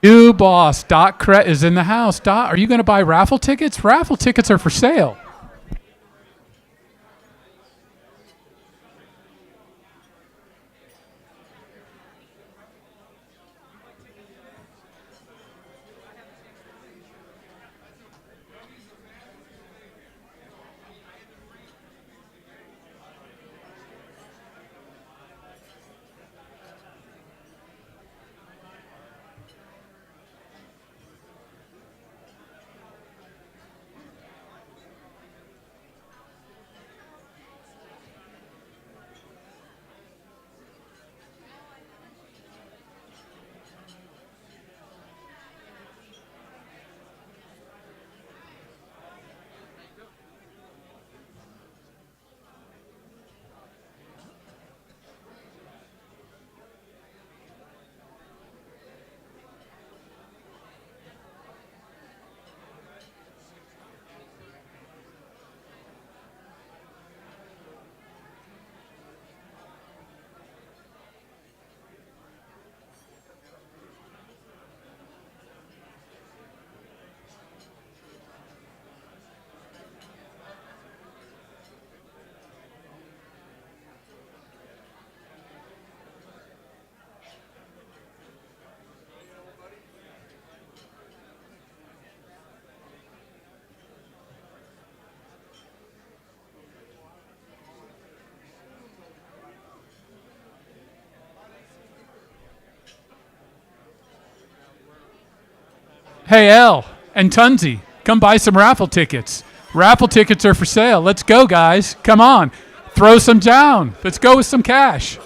New boss, Doc Cret is in the house. Doc, are you going to buy raffle tickets? Raffle tickets are for sale. Hey, El and Tunzi, come buy some raffle tickets. Raffle tickets are for sale. Let's go, guys. Come on. Throw some down. Let's go with some cash.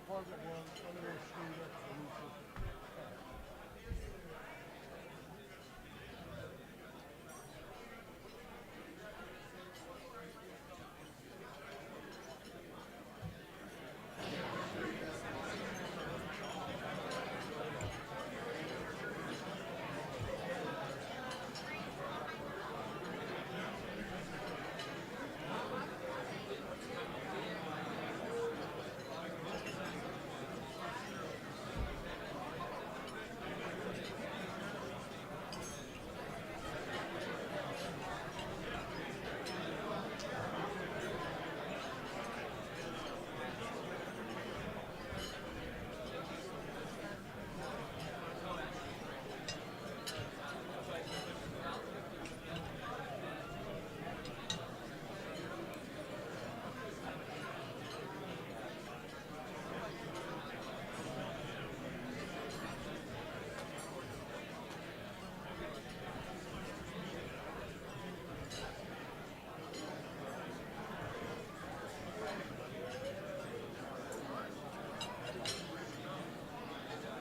part that was a little screwed up.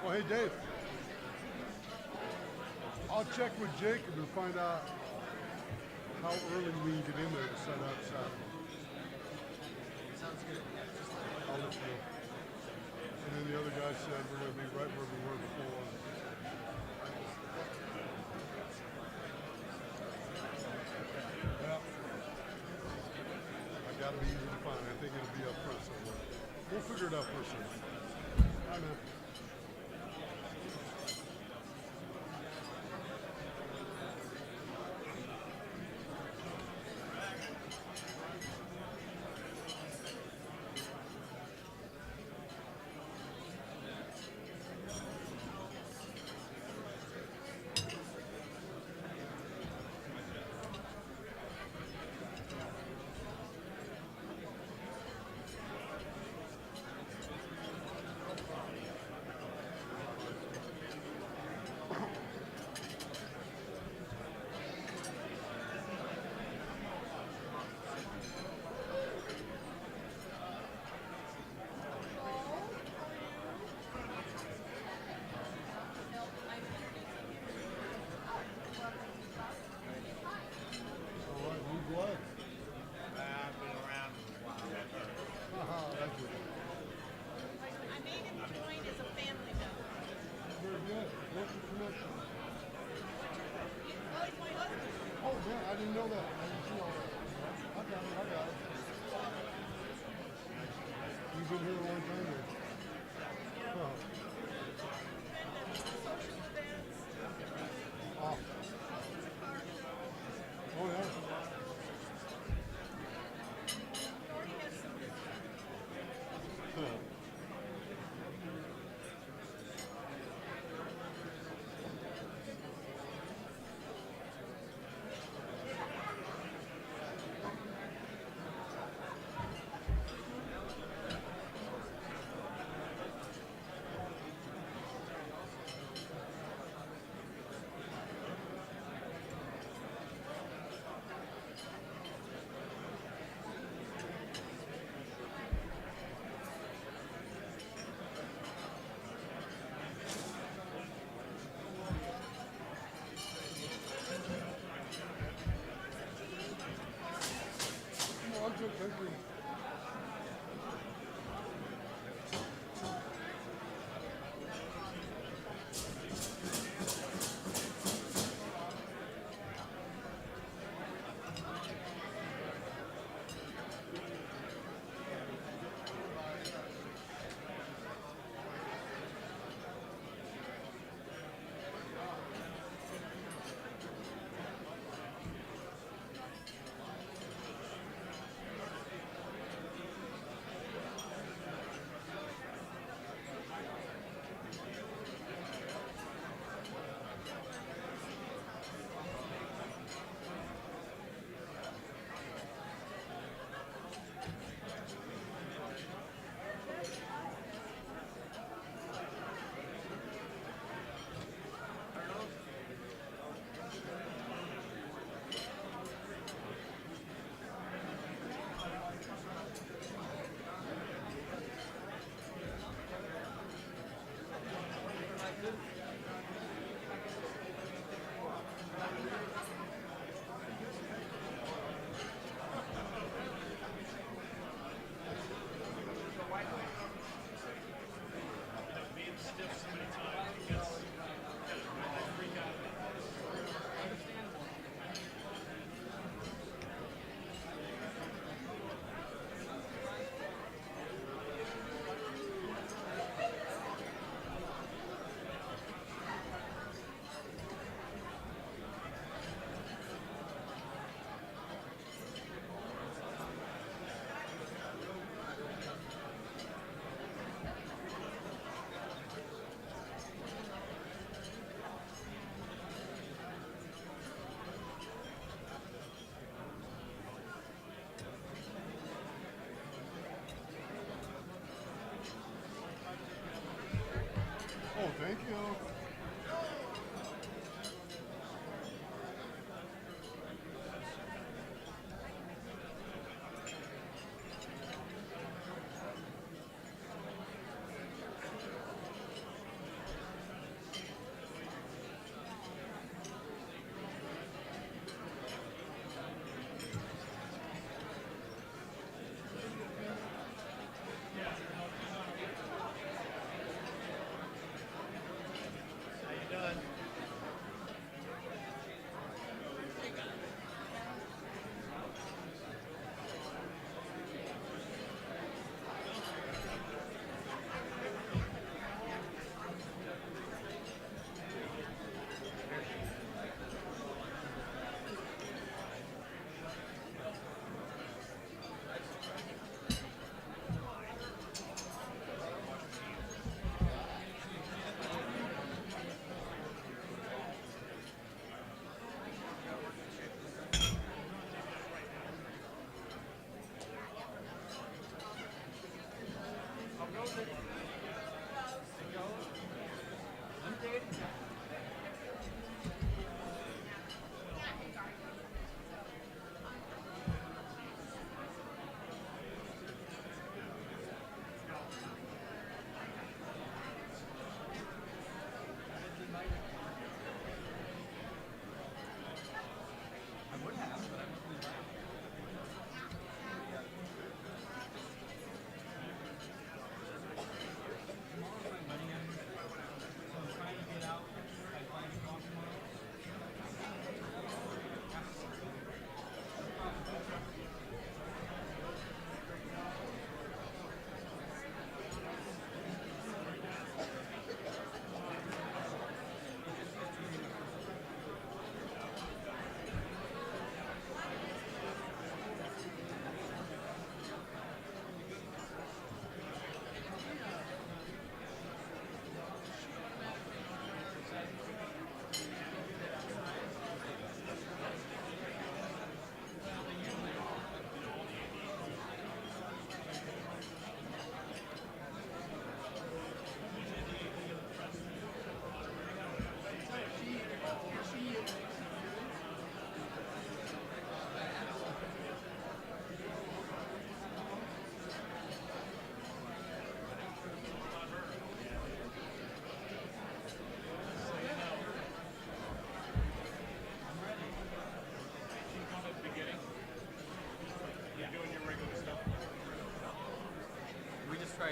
Oh, hey, Dave. I'll check with Jacob and find out how early we can get in there to set up Saturday. Sounds good. I'll let you know. And then the other guy said we're going to be right where we were before. Yeah. I got to be easy to find. I think it'll be up front somewhere. We'll figure it out first. Bye, man. I didn't know that. I didn't see all that. I got it. You've been here a long time then? Huh. Oh. Oh, yeah. Huh. I'm good, thank you.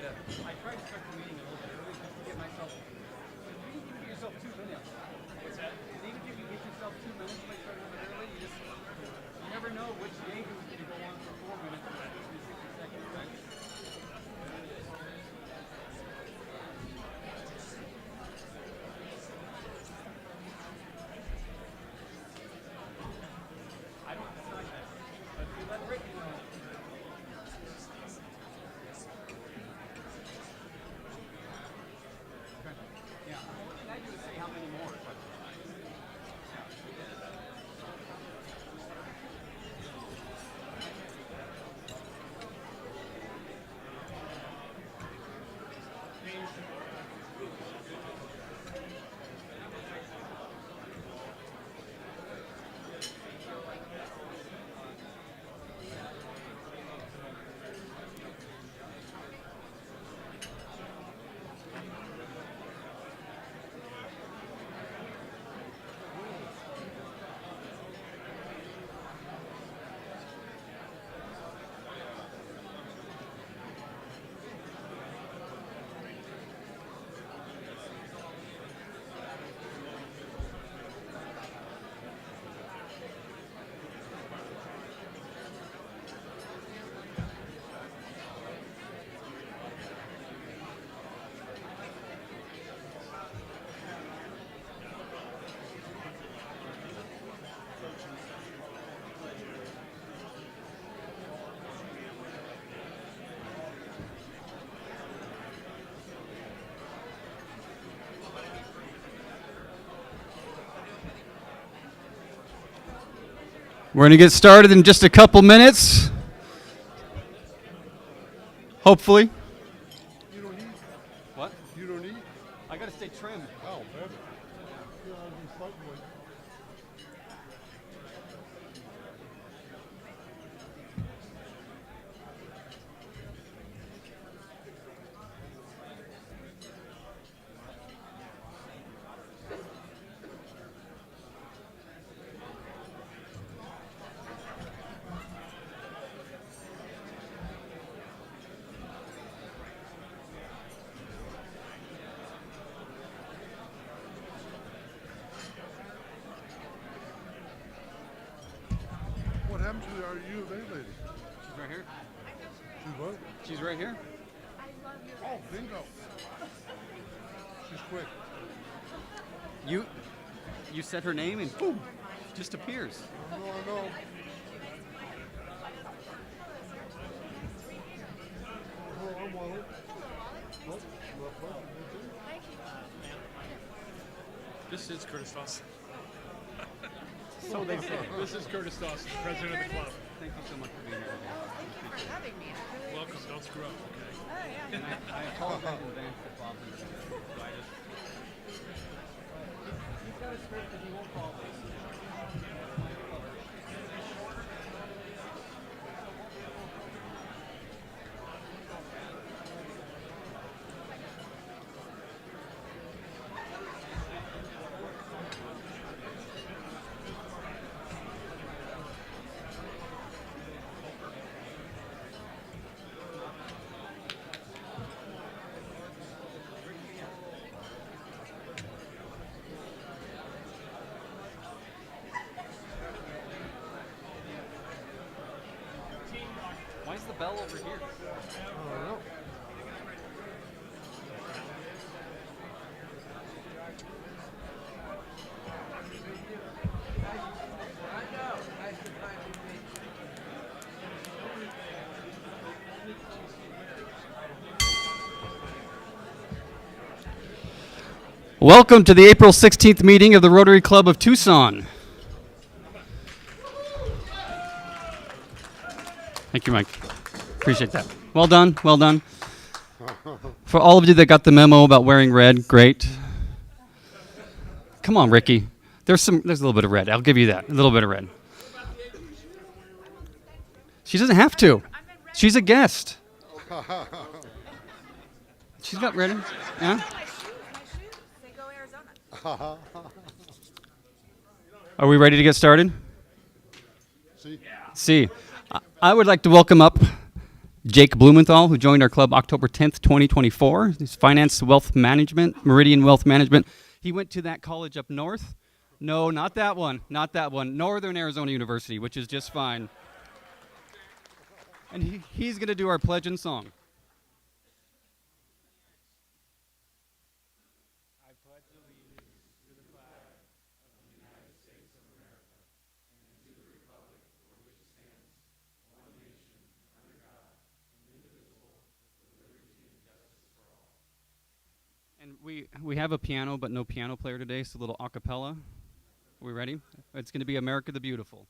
try to start the meeting a little bit early just to get myself. You can give yourself 2 minutes. What's that? Even if you get yourself 2 minutes, by starting a little bit early, you never know which day who's going to go on for 4 minutes or 60 seconds, right? I don't decide that. But if you let Ricky know. Yeah. I do say how many more. But We're going to get started in just a couple minutes. Hopefully. You don't eat? What? You don't eat? I got to stay trim. Oh, better. Yeah, I've been fighting with. What happened to our U of A lady? She's right here. She what? She's right here. Oh, bingo. She's quick. You said her name and boom, just appears. I know. Oh, I'm Wallet. Nope. This is Curtis Dawson. So they say. This is Curtis Dawson, president of the club. Thank you so much for being here. Thank you for having me. I really Welcome. appreciate Don't screw up, okay? it. Oh, yeah. And I apologize in advance for Bob. So I just. He's got a script that he won't follow. Why is the bell over here? I don't know. Welcome to the April 16th meeting of the Rotary Club of Tucson. Thank you, Mike. Appreciate that. Well done, well done. For all of you that got the memo about wearing red, great. Come on, Ricky. There's a little bit of red. I'll give you that. A little bit of red. She doesn't have to. She's a guest. She's got red. Yeah. My shoes. They go Arizona. Are we ready to get started? See? See, I would like to welcome up Jake Blumenthal, who joined our club October 10th, 2024. He's finance, wealth management, Meridian Wealth Management. He went to that college up north. No, not that one. Not that one. Northern Arizona University, which is just fine. And he's going to do our pledge and song. And we have a piano, but no piano player today, so a little a cappella. Are we ready? It's going to be America the Beautiful.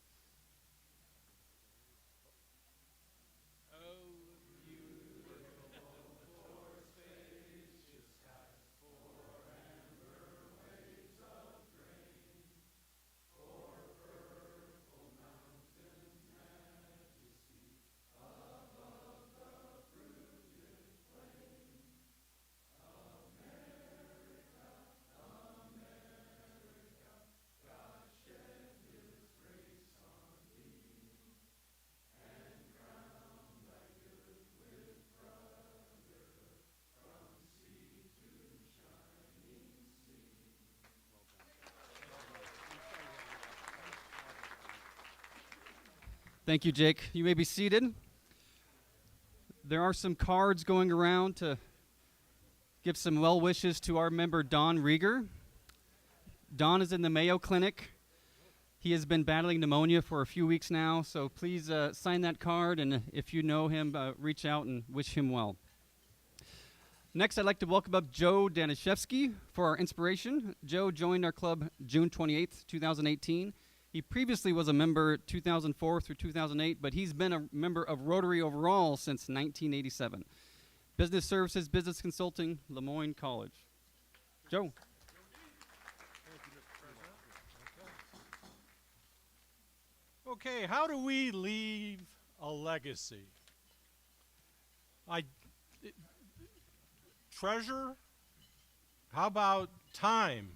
Thank you, Jake. You may be seated. There are some cards going around to give some well wishes to our member, Don Rieger. Don is in the Mayo Clinic. He has been battling pneumonia for a few weeks now, so please sign that card, and if you know him, reach out and wish him well. Next, I'd like to welcome up Joe Danishevsky for our inspiration. Joe joined our club June 28th, 2018. He previously was a member 2004 through 2008, but he's been a member of Rotary overall since 1987. Business Services, Business Consulting, Lemoyne College. Joe. Okay, how do we leave a legacy? Treasure? How about time?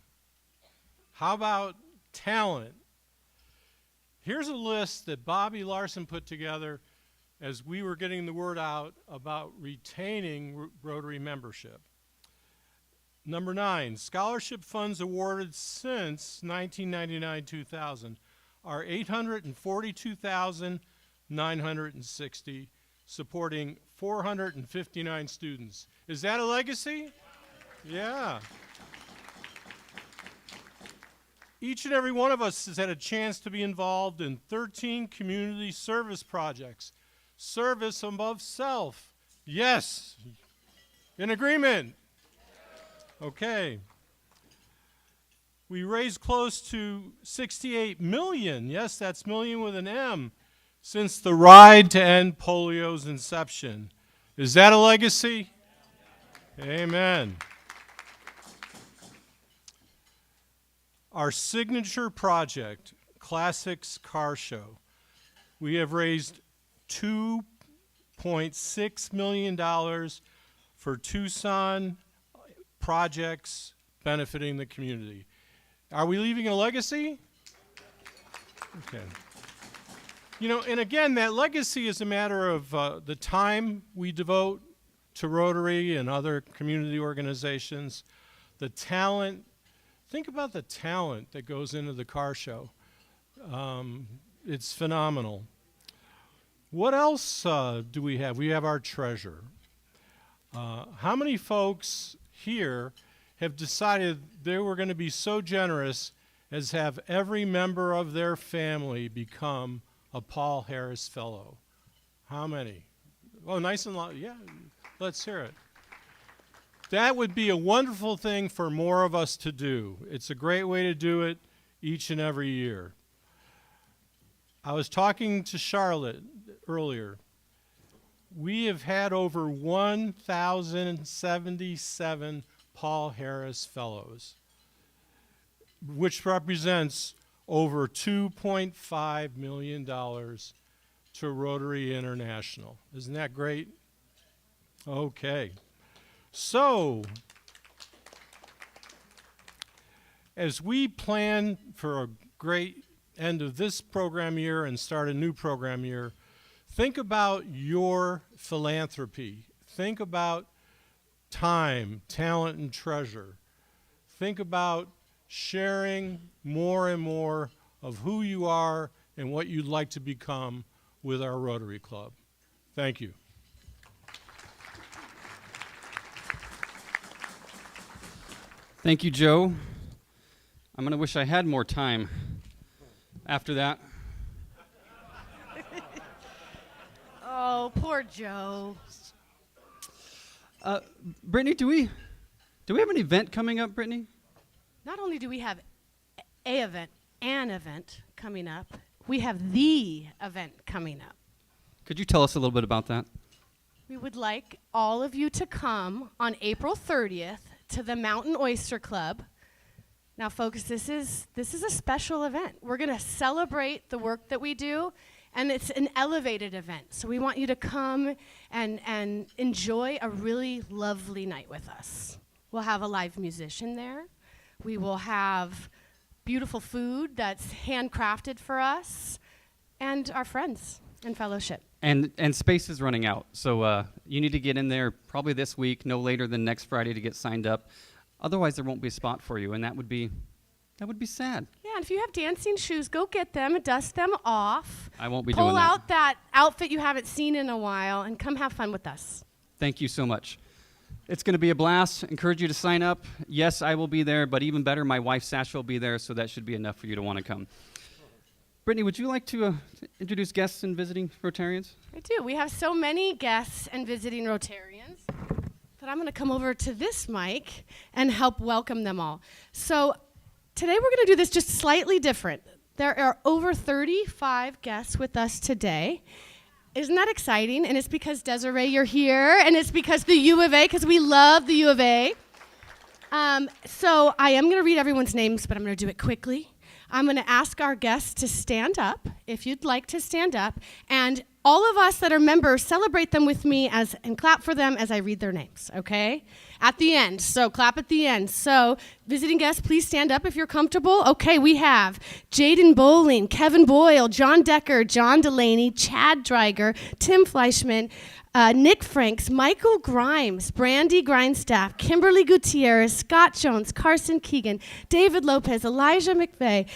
How about talent? Here's a list that Bobby Larson put together as we were getting the word out about retaining Rotary membership. Number 9, scholarship funds awarded since 1999-2000 are $842,960, supporting 459 students. Is that a legacy? Yeah. Each and every one of us has had a chance to be involved in 13 community service projects. Service above self. Yes. In agreement? Okay. We raised close to 68 million, yes, that's million with an M, since the ride to end polio's inception. Is that a legacy? Amen. Our signature project, Classics Car Show, we have raised $2.6 million for Tucson projects benefiting the community. Are we leaving a legacy? Okay. You know, and again, that legacy is a matter of the time we devote to Rotary and other community organizations, the talent. Think about the talent that goes into the car show. It's phenomenal. What else do we have? We have our treasure. How many folks here have decided they were going to be so generous as have every member of their family become a Paul Harris Fellow? How many? Oh, nice and loud. Yeah, let's hear it. That would be a wonderful thing for more of us to do. It's a great way to do it each and every year. I was talking to Charlotte earlier. We have had over 1,077 Paul Harris Fellows, which represents over $2.5 million to Rotary International. Isn't that great? Okay. So, as we plan for a great end of this program year and start a new program year, Think about your philanthropy. Think about time, talent, and treasure. Think about sharing more and more of who you are and what you'd like to become with our Rotary Club. Thank you. Thank you, Joe. I'm going to wish I had more time after that. Oh, poor Joe. Brittany, do we have an event coming up, Brittany? Not only do we have an event coming up, we have the event coming up. Could you tell us a little bit about that? We would like all of you to come on April 30th to the Mountain Oyster Club. Now, folks, this is a special event. We're going to celebrate the work that we do, and it's an elevated event. So we want you to come and enjoy a really lovely night with us. We'll have a live musician there. We will have beautiful food that's handcrafted for us, and our friends and fellowship. And space is running out, so you need to get in there probably this week, no later than next Friday, to get signed up. Otherwise, there won't be a spot for you, and that would be sad. Yeah, and if you have dancing shoes, go get them, dust them off. I won't be doing Pull that. out that outfit you haven't seen in a while, and come have fun with us. Thank you so much. It's going to be a blast. Encourage you to sign up. Yes, I will be there, but even better, my wife Sasha will be there, so that should be enough for you to want to come. Brittany, would you like to introduce guests and visiting Rotarians? I do. We have so many guests and visiting Rotarians that I'm going to come over to this mic and help welcome them all. So today we're going to do this just slightly different. There are over 35 guests with us today. Isn't that exciting? And it's because, Desiree, you're here, and it's because the U of A, because we love the U of A. So I am going to read everyone's names, but I'm going to do it quickly. I'm going to ask our guests to stand up, if you'd like to stand up, and all of us that are members, celebrate them with me and clap for them as I read their names, okay? At the end, so clap at the end. So, visiting guests, please stand up if you're comfortable. Okay, we have Jaden Bowling, Kevin Boyle, John Decker, John Delaney, Chad Dreiger, Tim Fleischman, Nick Franks, Michael Grimes, Brandy Grindstaff, Kimberly Gutierrez, Scott Jones, Carson Keegan, David Lopez, Elijah McVeigh,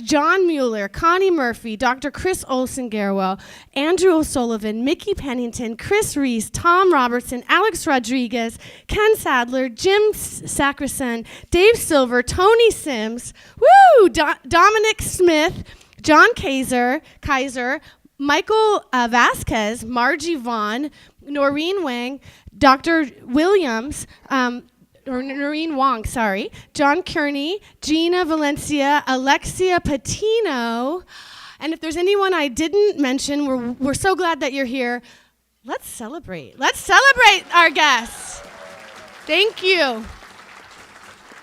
John Mueller, Connie Murphy, Dr. Chris Olsen-Garwell, Andrew O'Sullivan, Mickey Pennington, Chris Reese, Tom Robertson, Alex Rodriguez, Ken Sadler, Jim Sackerson, Dave Silver, Tony Sims, Dominic Smith, John Kaiser, Michael Vasquez, Margie Vaughn, Noreen Wang, Dr. Williams, or Noreen Wong, sorry, John Kearney, Gina Valencia, Alexia Patino, and if there's anyone I didn't mention, we're so glad that you're here. Let's celebrate. Let's celebrate our guests. Thank you.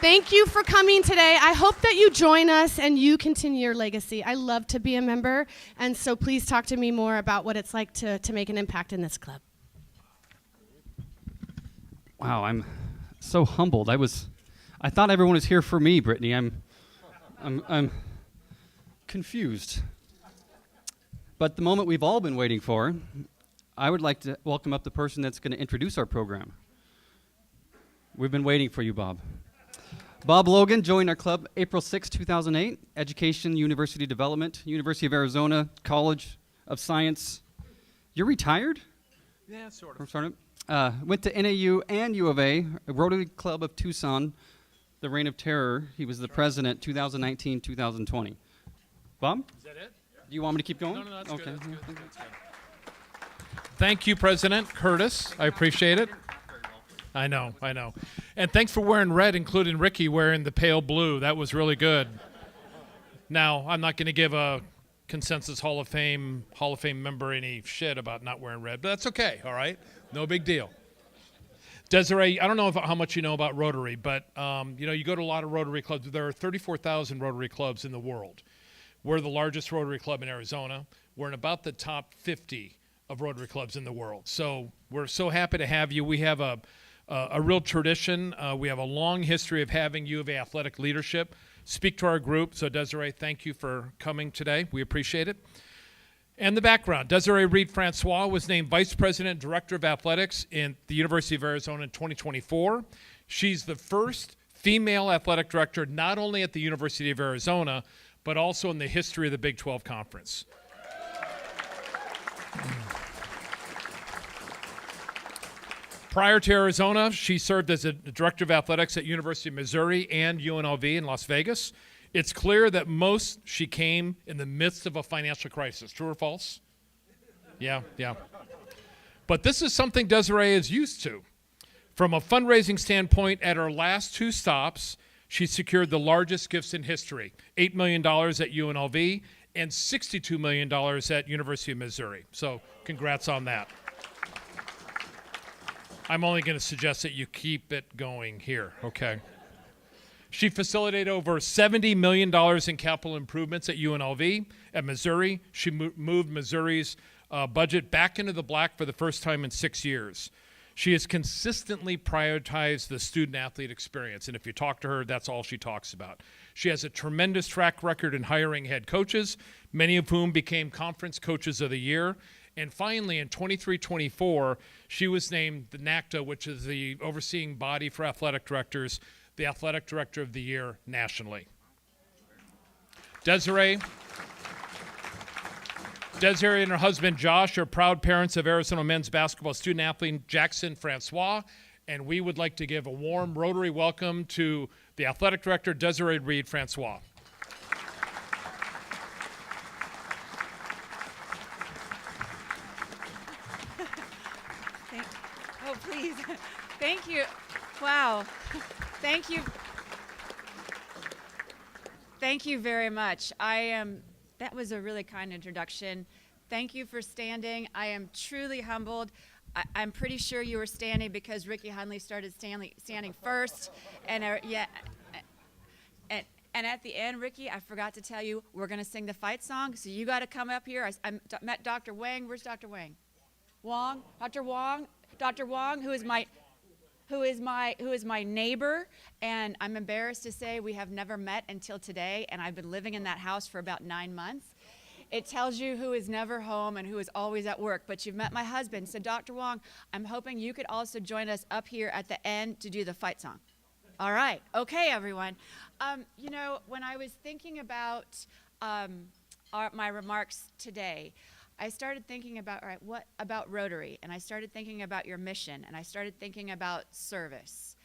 Thank you for coming today. I hope that you join us and you continue your legacy. I love to be a member, and so please talk to me more about what it's like to make an impact in this club. Wow, I'm so humbled. I thought everyone was here for me, Brittany. I'm confused. But the moment we've all been waiting for, I would like to welcome up the person that's going to introduce our program. We've been waiting for you, Bob. Bob Logan joined our club April 6, 2008. Education, University Development, University of Arizona, College of Science. You're retired? Yeah, sort of. Sort of. Went to NAU and U of A, Rotary Club of Tucson, the Reign of Terror. He was the president 2019, 2020. Bob? Is that it? Do you want me to keep going? No, that's okay. good. That's good. That's good. Thank you, President Curtis. I appreciate it. I know. And thanks for wearing red, including Ricky wearing the pale blue. That was really good. Now, I'm not going to give a consensus Hall of Fame member any shit about not wearing red, but that's okay, all right? No big deal. Desiree, I don't know how much you know about Rotary, but you go to a lot of Rotary clubs. There are 34,000 Rotary clubs in the world. We're the largest Rotary club in Arizona. We're in about the top 50 of Rotary clubs in the world. So we're so happy to have you. We have a real tradition. We have a long history of having U of A athletic leadership speak to our group. So Desiree, thank you for coming today. We appreciate it. And the background, Desiree Reed-Francois was named Vice President and Director of Athletics in the University of Arizona in 2024. She's the first female athletic director not only at the University of Arizona, but also in the history of the Big 12 Conference. Prior to Arizona, she served as a Director of Athletics at University of Missouri and UNLV in Las Vegas. It's clear that she came in the midst of a financial crisis. True or false? Yeah. But this is something Desiree is used to. From a fundraising standpoint, at her last 2 stops, she secured the largest gifts in history, $8 million at UNLV and $62 million at University of Missouri. So congrats on that. I'm only going to suggest that you keep it going here, okay? She facilitated over $70 million in capital improvements at UNLV. At Missouri, she moved Missouri's budget back into the black for the first time in 6 years. She has consistently prioritized the student-athlete experience, and if you talk to her, that's all she talks about. She has a tremendous track record in hiring head coaches, many of whom became Conference Coaches of the Year. And finally, in 23-24, she was named the NACDA, which is the overseeing body for athletic directors, the Athletic Director of the Year nationally. Desiree and her husband Josh are proud parents of Arizona men's basketball student athlete Jackson Francois, and we would like to give a warm Rotary welcome to the Athletic Director Desiree Reed-Francois. Oh, please. Thank you. Wow. Thank you. Thank you very much. That was a really kind introduction. Thank you for standing. I am truly humbled. I'm pretty sure you were standing because Ricky Hunley started standing first. And and at the end, Ricky, I forgot to tell you, we're going to sing the fight song. So you got to come up here. I met Dr. Wang. Where's Dr. Wang? Wong? Dr. Wong? Dr. Wong, who is my neighbor, and I'm embarrassed to say we have never met until today, and I've been living in that house for about 9 months. It tells you who is never home and who is always at work, but you've met my husband. So Dr. Wong, I'm hoping you could also join us up here at the end to do the fight song. All right. Okay, everyone. When I was thinking about my remarks today, I started thinking about, what about Rotary? And I started thinking about your mission, and I started thinking about service.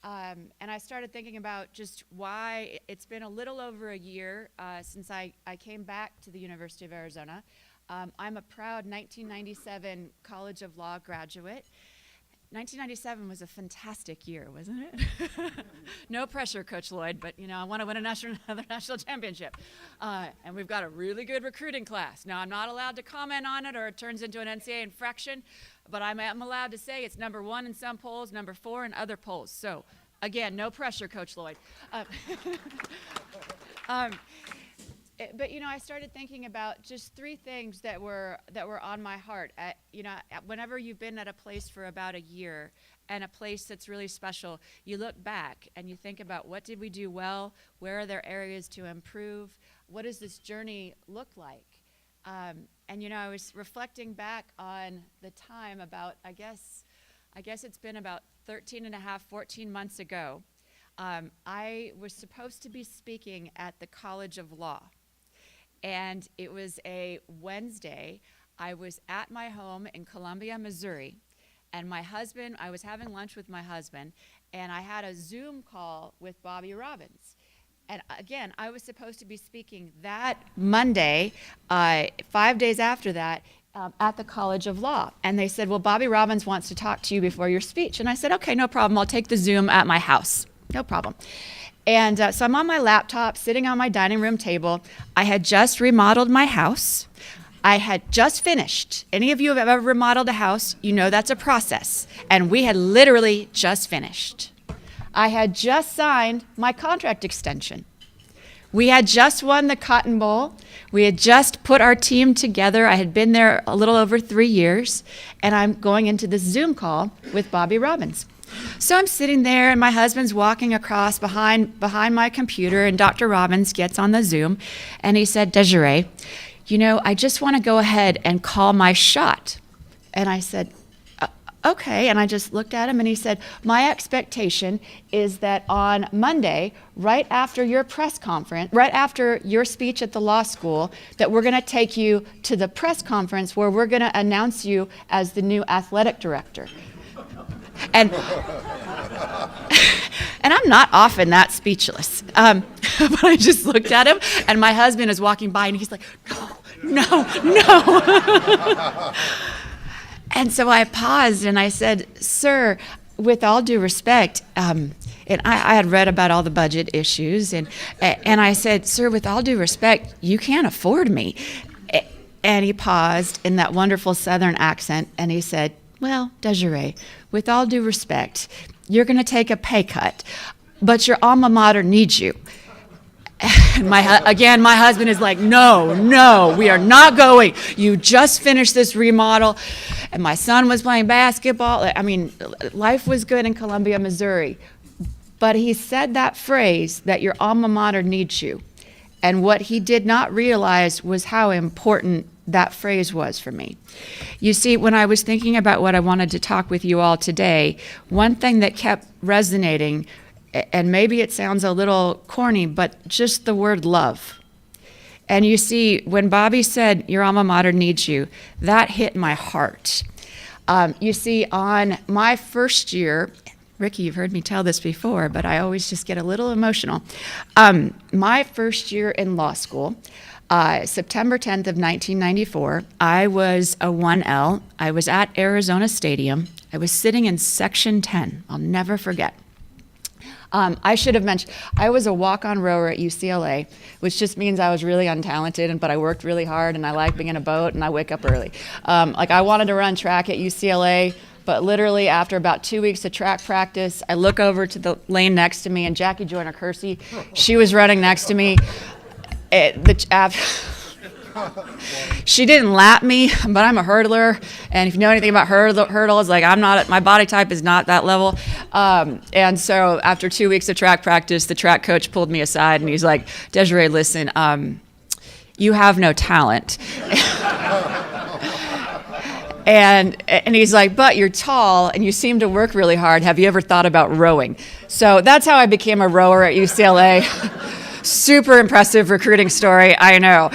And I started thinking about just why it's been a little over a year since I came back to the University of Arizona. I'm a proud 1997 College of Law graduate. 1997 was a fantastic year, wasn't it? No pressure, Coach Lloyd, but I want to win another national championship. And we've got a really good recruiting class. Now, I'm not allowed to comment on it or it turns into an NCAA infraction, but I'm allowed to say it's number 1 in some polls, number 4 in other polls. So, again, no pressure, Coach Lloyd. But I started thinking about just 3 things that were on my heart. Whenever you've been at a place for about a year and a place that's really special, you look back and you think about what did we do well, where are there areas to improve, what does this journey look like? I was reflecting back on the time about, I guess it's been about 14 months ago. I was supposed to be speaking at the College of Law. And it was a Wednesday. I was at my home in Columbia, Missouri, and I was having lunch with my husband, and I had a Zoom call with Bobby Robbins. And again, I was supposed to be speaking that Monday, 5 days after that, at the College of Law. And they said, well, Bobby Robbins wants to talk to you before your speech. And I said, okay, no problem. I'll take the Zoom at my house. No problem. And so I'm on my laptop, sitting on my dining room table. I had just remodeled my house. I had just finished. Any of you have ever remodeled a house, you know that's a process. And we had literally just finished. I had just signed my contract extension. We had just won the Cotton Bowl. We had just put our team together. I had been there a little over 3 years. And I'm going into this Zoom call with Bobby Robbins. So I'm sitting there, and my husband's walking across behind my computer, and Dr. Robbins gets on the Zoom, and he said, Desiree, I just want to go ahead and call my shot. And I said, okay. And I just looked at him and he said, my expectation is that on Monday, right after your press conference, right after your speech at the law school, that we're going to take you to the press conference where we're going to announce you as the new athletic director. And and I'm not often that speechless. But I just looked at him, and my husband is walking by, and he's like, no. And so I paused, and I said, sir, with all due respect, and I had read about all the budget issues, and I said, sir, with all due respect, you can't afford me. And he paused in that wonderful Southern accent, and he said, well, Desiree, with all due respect, you're going to take a pay cut, but your alma mater needs you. And my husband is like, no, we are not going. You just finished this remodel. And my son was playing basketball. I mean, life was good in Columbia, Missouri. But he said that phrase, that your alma mater needs you. And what he did not realize was how important that phrase was for me. You see, when I was thinking about what I wanted to talk with you all today, one thing that kept resonating, and maybe it sounds a little corny, but just the word love. And you see, when Bobby said, your alma mater needs you, that hit my heart. You see, on my first year, Ricky, you've heard me tell this before, but I always just get a little emotional. My first year in law school, September 10th of 1994, I was a 1L. I was at Arizona Stadium. I was sitting in section 10. I'll never forget. I should have mentioned, I was a walk-on rower at UCLA, which just means I was really untalented, but I worked really hard, and I like being in a boat, and I wake up early. I wanted to run track at UCLA, but literally after about 2 weeks of track practice, I look over to the lane next to me, and Jackie Joyner-Kersey, she was running next to me. She didn't lap me, but I'm a hurdler, and if you know anything about hurdles, my body type is not that level. And so after 2 weeks of track practice, the track coach pulled me aside, and he's like, Desiree, listen, you have no talent. And he's like, but you're tall, and you seem to work really hard. Have you ever thought about rowing? So that's how I became a rower at UCLA. Super impressive recruiting story, I know.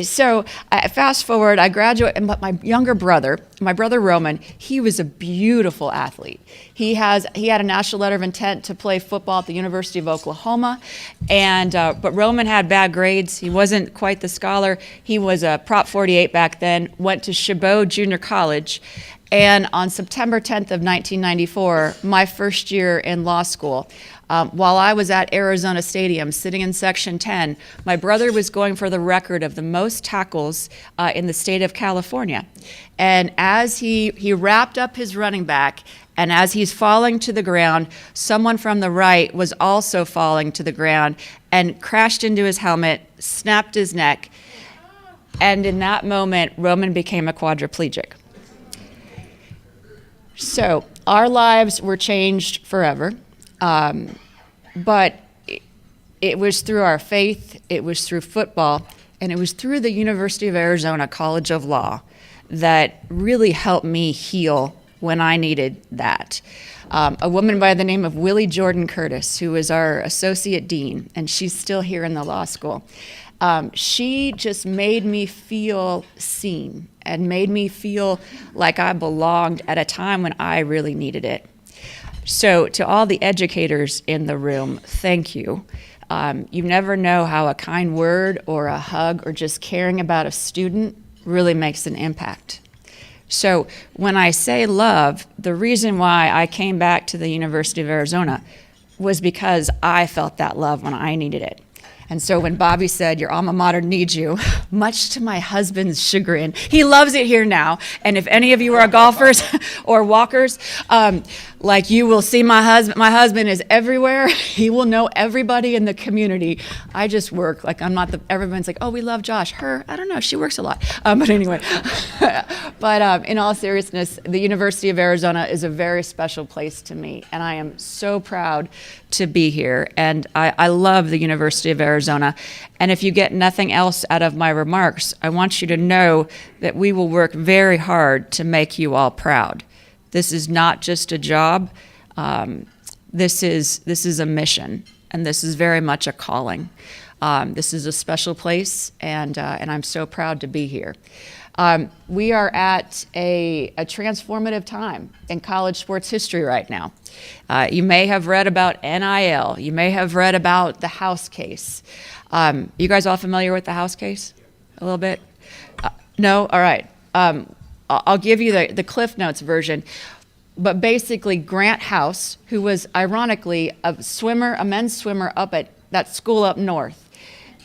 So fast forward, I graduate, but my younger brother, Roman, he was a beautiful athlete. He had a national letter of intent to play football at the University of Oklahoma, but Roman had bad grades. He wasn't quite the scholar. He was a Prop 48 back then, went to Chabot Junior College, and on September 10th of 1994, my first year in law school, while I was at Arizona Stadium sitting in section 10, my brother was going for the record of the most tackles in the state of California. And as he wrapped up his running back, and as he's falling to the ground, someone from the right was also falling to the ground and crashed into his helmet, snapped his neck, and in that moment, Roman became a quadriplegic. So our lives were changed forever. But it was through our faith, it was through football, and it was through the University of Arizona College of Law that really helped me heal when I needed that. A woman by the name of Willie Jordan Curtis, who is our associate dean, and she's still here in the law school. She just made me feel seen and made me feel like I belonged at a time when I really needed it. So to all the educators in the room, thank you. You never know how a kind word or a hug or just caring about a student really makes an impact. So when I say love, the reason why I came back to the University of Arizona was because I felt that love when I needed it. And so when Bobby said, your alma mater needs you, much to my husband's chagrin, he loves it here now. And if any of you are golfers or walkers, Like you will see my husband. My husband is everywhere. He will know everybody in the community. I just work. Like I'm not the, everyone's like, oh, we love Josh. Her, I don't know. She works a lot. But anyway, but in all seriousness, the University of Arizona is a very special place to me. And I am so proud to be here. And I love the University of Arizona. And if you get nothing else out of my remarks, I want you to know that we will work very hard to make you all proud. This is not just a job. This is a mission, and this is very much a calling. This is a special place, and I'm so proud to be here. We are at a transformative time in college sports history right now. You may have read about NIL. You may have read about the House case. You guys all familiar with the House case? A little bit? No? All right. I'll give you the Cliff Notes version. But basically, Grant House, who was ironically a men's swimmer up at that school up north,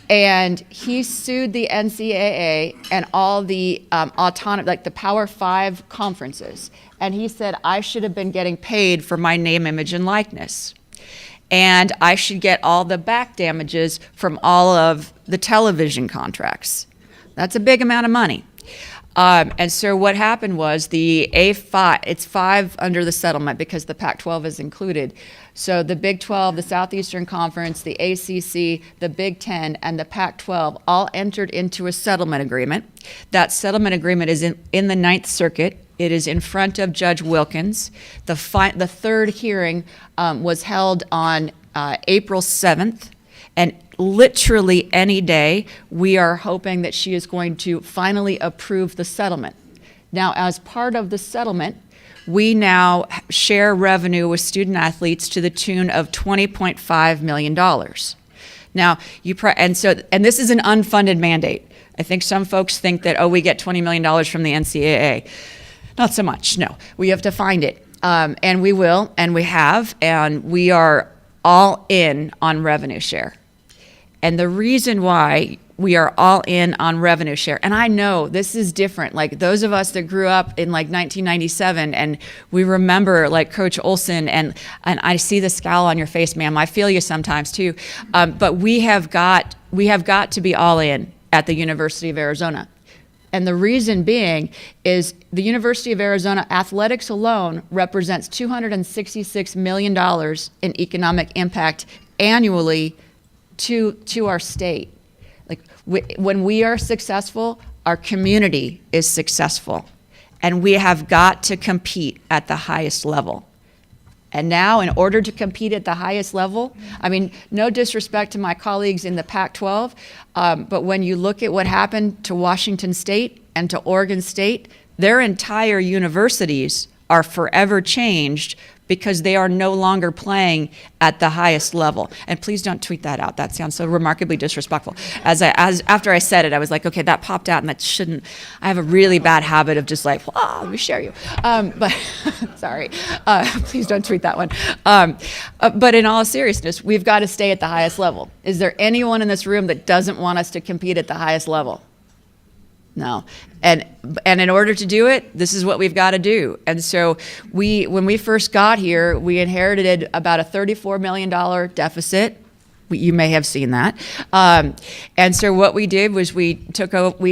and he sued the NCAA and all the like the Power 5 conferences. And he said, I should have been getting paid for my name, image, and likeness. And I should get all the back damages from all of the television contracts. That's a big amount of money. And so what happened was the A5, it's 5 under the settlement because the Pac-12 is included. So the Big 12, the Southeastern Conference, the ACC, the Big 10, and the Pac-12 all entered into a settlement agreement. That settlement agreement is in the Ninth Circuit. It is in front of Judge Wilkins. The third hearing was held on April 7th. And literally any day, we are hoping that she is going to finally approve the settlement. Now, as part of the settlement, we now share revenue with student athletes to the tune of $20.5 million. Now, and this is an unfunded mandate. I think some folks think that, oh, we get $20 million from the NCAA. Not so much, no. We have to find it. And we will, and we have, and we are all in on revenue share. And the reason why we are all in on revenue share, and I know this is different, like those of us that grew up in like 1997 and we remember like Coach Olson, and I see the scowl on your face, ma'am, I feel you sometimes too, but we have got to be all in at the University of Arizona. And the reason being is the University of Arizona athletics alone represents $266 million in economic impact annually to our state. Like when we are successful, our community is successful, and we have got to compete at the highest level. And now, in order to compete at the highest level, I mean, no disrespect to my colleagues in the Pac-12, but when you look at what happened to Washington State and to Oregon State, their entire universities are forever changed because they are no longer playing at the highest level. And please don't tweet that out. That sounds so remarkably disrespectful. After I said it, I was like, okay, that popped out, and that shouldn't. I have a really bad habit of just like, let me share you. But sorry, please don't tweet that one. But in all seriousness, we've got to stay at the highest level. Is there anyone in this room that doesn't want us to compete at the highest level? No. And in order to do it, this is what we've got to do. And so when we first got here, we inherited about a $34 million deficit. You may have seen that. And so what we did was we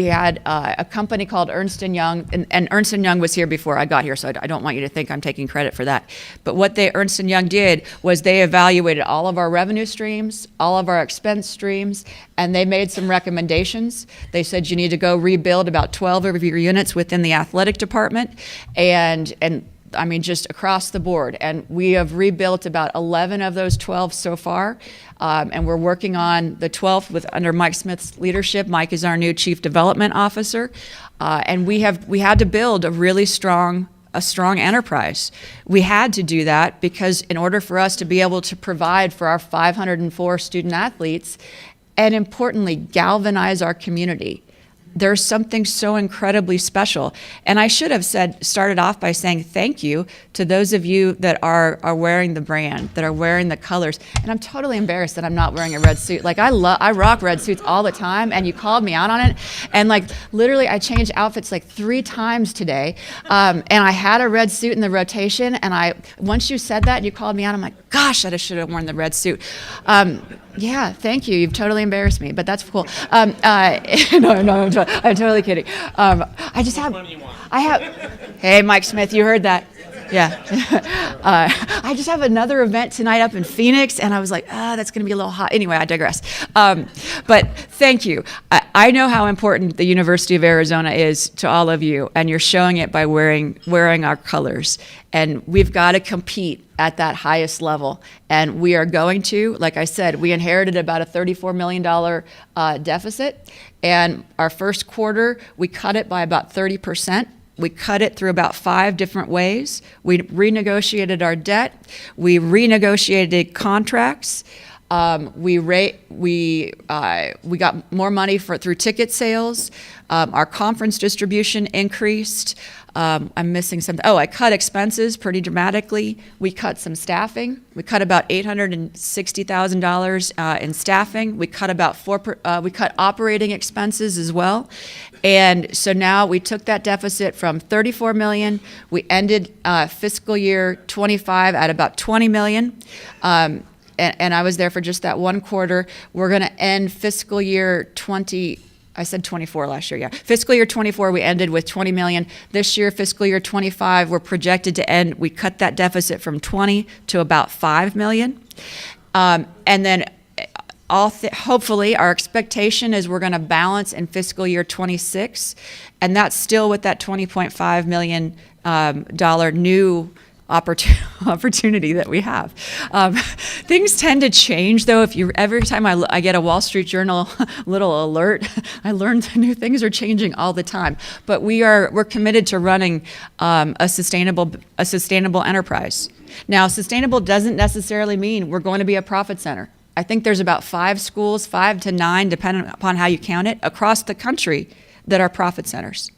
had a company called Ernst & Young, and Ernst & Young was here before I got here, so I don't want you to think I'm taking credit for that. But what Ernst & Young did was they evaluated all of our revenue streams, all of our expense streams, and they made some recommendations. They said you need to go rebuild about 12 of your units within the athletic department, and I mean, just across the board. And we have rebuilt about 11 of those 12 so far. And we're working on the 12th under Mike Smith's leadership. Mike is our new Chief Development Officer. And we had to build a strong enterprise. We had to do that because in order for us to be able to provide for our 504 student athletes, and importantly, galvanize our community. there's something so incredibly special. And I should have started off by saying thank you to those of you that are wearing the brand, that are wearing the colors. And I'm totally embarrassed that I'm not wearing a red suit. Like I rock red suits all the time, and you called me out on it. And like literally I changed outfits like 3 times today. And I had a red suit in the rotation, and once you said that, you called me out, I'm like, gosh, I should have worn the red suit. Yeah, thank you. You've totally embarrassed me, but that's cool. No, I'm totally kidding. Hey, Mike Smith, you heard that. Yeah. I just have another event tonight up in Phoenix, and I was like, that's going to be a little hot. Anyway, I digress. But thank you. I know how important the University of Arizona is to all of you, and you're showing it by wearing our colors. And we've got to compete at that highest level. And we are going to, like I said, we inherited about a $34 million deficit. And our first quarter, we cut it by about 30%. We cut it through about 5 different ways. We renegotiated our debt. We renegotiated contracts. We got more money through ticket sales. Our conference distribution increased. I'm missing something. I cut expenses pretty dramatically. We cut some staffing. We cut about $860,000 in staffing. We cut we cut operating expenses as well. And so now we took that deficit from $34 million. We ended fiscal year 25 at about $20 million. And I was there for just that one quarter. We're going to end fiscal year 24 last year, yeah. Fiscal year 24, we ended with $20 million. This year, fiscal year 25, we're projected to end, we cut that deficit from 20 to about $5 million. And then hopefully our expectation is we're going to balance in fiscal year 26, and that's still with that $20.5 million new opportunity that we have. Things tend to change, though. Every time I get a Wall Street Journal little alert, I learn that new things are changing all the time. But we're committed to running a sustainable enterprise. Now, sustainable doesn't necessarily mean we're going to be a profit center. I think there's about 5 schools, 5 to 9, depending upon how you count it, across the country that are profit centers.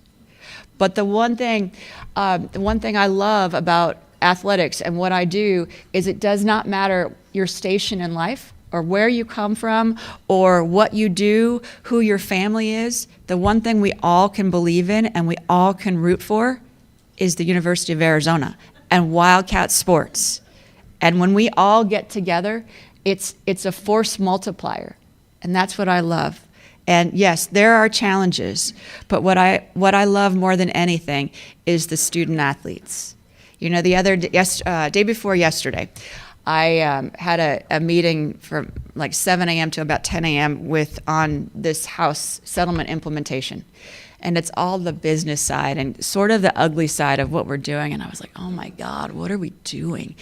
But the one thing I love about athletics and what I do is it does not matter your station in life or where you come from or what you do, who your family is. The one thing we all can believe in and we all can root for is the University of Arizona and Wildcat sports. And when we all get together, it's a force multiplier, and that's what I love. And yes, there are challenges, but what I love more than anything is the student athletes. You know, day before yesterday, I had a meeting from like 7 a.m. to about 10 a.m. on this house settlement implementation. And it's all the business side and sort of the ugly side of what we're doing. And I was like, oh my God, what are we doing?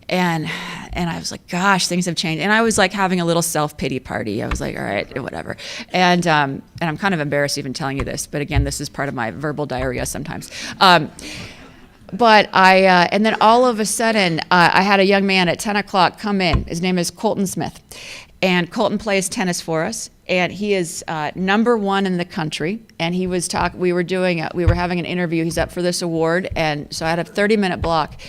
And I was like, gosh, things have changed. And I was like having a little self-pity party. I was like, all right, whatever. And I'm kind of embarrassed even telling you this, but again, this is part of my verbal diarrhea sometimes. But and then all of a sudden, I had a young man at 10 o'clock come in. His name is Colton Smith. And Colton plays tennis for us. And he is number 1 in the country. And he was we were having an interview. He's up for this award. And so I had a 30-minute block.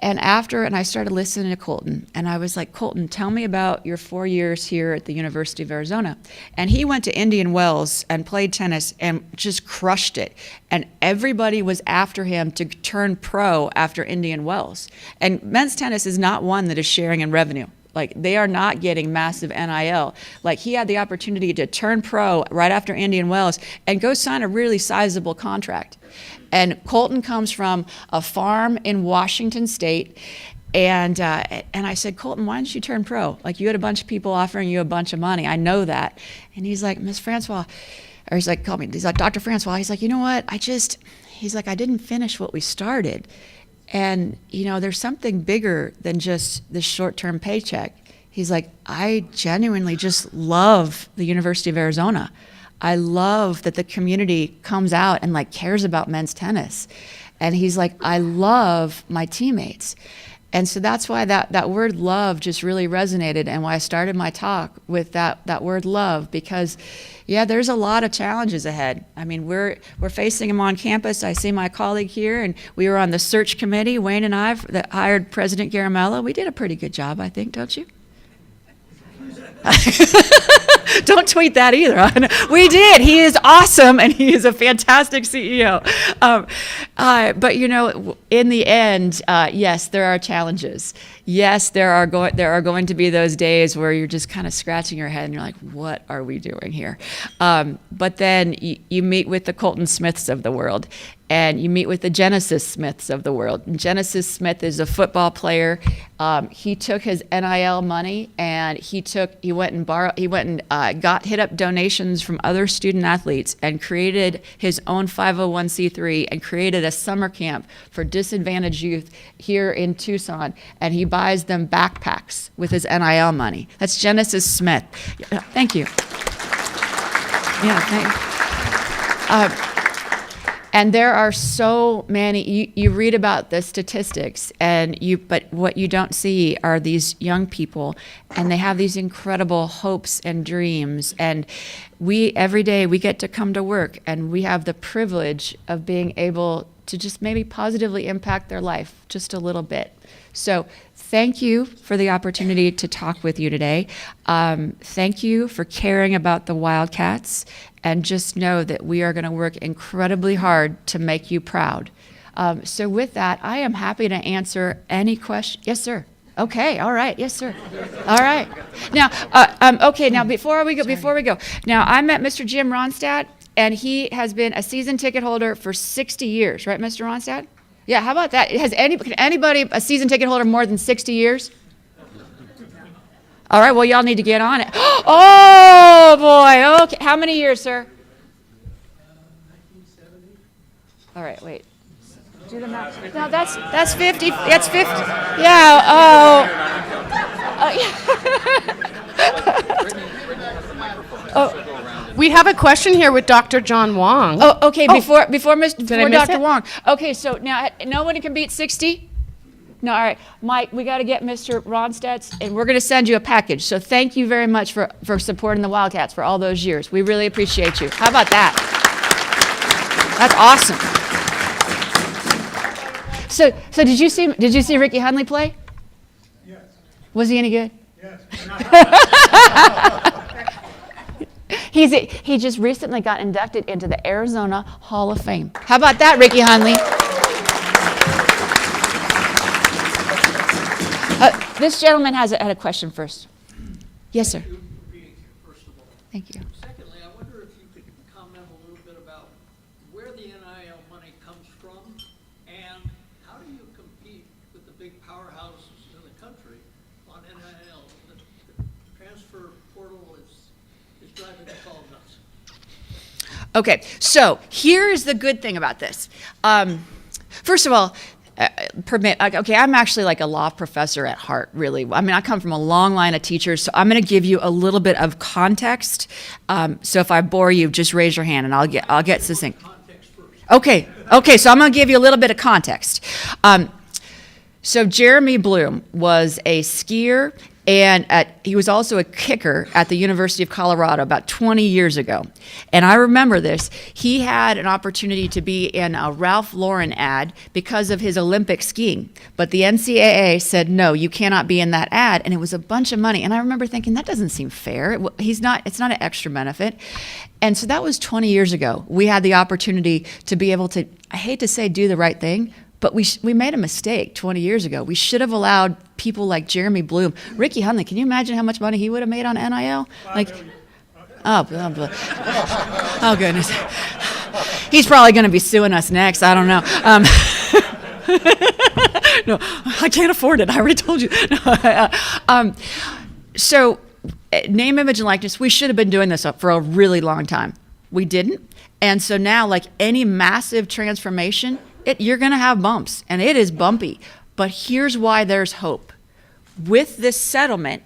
And I started listening to Colton, and I was like, Colton, tell me about your 4 years here at the University of Arizona. And he went to Indian Wells and played tennis and just crushed it. And everybody was after him to turn pro after Indian Wells. And men's tennis is not one that is sharing in revenue. Like, they are not getting massive NIL. Like, he had the opportunity to turn pro right after Indian Wells and go sign a really sizable contract. And Colton comes from a farm in Washington State. And I said, Colton, why didn't you turn pro? Like, you had a bunch of people offering you a bunch of money. I know that. And he's like, Miss Francois, or he's like, he's like, Dr. Francois. He's like, you know what? He's like, I didn't finish what we started. And, you know, there's something bigger than just this short-term paycheck. He's like, I genuinely just love the University of Arizona. I love that the community comes out and like cares about men's tennis. And he's like, I love my teammates. And so that's why that word love just really resonated, and why I started my talk with that word love, because yeah, there's a lot of challenges ahead. I mean, we're facing them on campus. I see my colleague here, and we were on the search committee, Wayne and I, that hired President Garamella. We did a pretty good job, I think, don't you? Don't tweet that either. We did. He is awesome, and he is a fantastic CEO. But you know, in the end, yes, there are challenges. Yes, there are going to be those days where you're just kind of scratching your head and you're like, what are we doing here? But then you meet with the Colton Smiths of the world, and you meet with the Genesis Smiths of the world. And Genesis Smith is a football player. He took his NIL money and he went and hit up donations from other student athletes and created his own 501c3 and created a summer camp for disadvantaged youth here in Tucson. And he buys them backpacks with his NIL money. That's Genesis Smith. Thank you. Yeah, thank you. And there are so many, you read about the statistics, but what you don't see are these young people, and they have these incredible hopes and dreams. And every day we get to come to work, and we have the privilege of being able to just maybe positively impact their life just a little bit. So thank you for the opportunity to talk with you today. Thank you for caring about the Wildcats, and just know that we are going to work incredibly hard to make you proud. So with that, I am happy to answer any question. Yes, sir. Okay, all right, yes, sir. All right. Now, okay, now before we go, now I met Mr. Jim Ronstadt, and he has been a season ticket holder for 60 years, right, Mr. Ronstadt? Yeah, how about that? Can anybody a season ticket holder more than 60 years? All right, well, y'all need to get on it. Oh, boy, okay. How many years, sir? 1970. All right, wait. Do the math. No, that's 50. That's 50. Yeah, Oh, we have a question here with Dr. John Wong. Oh, okay, before Dr. it? Wong. Okay, so now nobody can beat 60? No, all right. Mike, we got to get Mr. Ronstadt, and we're going to send you a package. So thank you very much for supporting the Wildcats for all those years. We really appreciate you. How about that? That's awesome. So did you see Ricky Hundley play? Yes. Was he any good? Yes. He just recently got inducted into the Arizona Hall of Fame. How about that, Ricky Hundley? This gentleman had a question first. Yes, sir. Thank you for being here, first of all. Thank you. Secondly, I wonder if you could comment a little bit about where the NIL money comes from, and how do you compete with the big powerhouses in the country on NIL? The transfer portal is driving us all nuts. Okay, so here's the good thing about this. First of all, I'm actually like a law professor at heart, really. I mean, I come from a long line of teachers, so I'm going to give you a little bit of context. So if I bore you, just raise your hand, and I'll get succinct. Okay, so I'm going to give you a little bit of context. So Jeremy Bloom was a skier, and he was also a kicker at the University of Colorado about 20 years ago. And I remember this. He had an opportunity to be in a Ralph Lauren ad because of his Olympic skiing. But the NCAA said, no, you cannot be in that ad. And it was a bunch of money. And I remember thinking, that doesn't seem fair. It's not an extra benefit. And so that was 20 years ago. We had the opportunity to be able to, I hate to say do the right thing, but we made a mistake 20 years ago. We should have allowed people like Jeremy Bloom. Ricky Hundley, can you imagine how much money he would have made on NIL? Oh goodness. He's probably going to be suing us next. I don't know. No, I can't afford it. I already told you. So name, image, and likeness, we should have been doing this for a really long time. We didn't. And so now, like any massive transformation, you're going to have bumps, and it is bumpy. But here's why there's hope. With this settlement,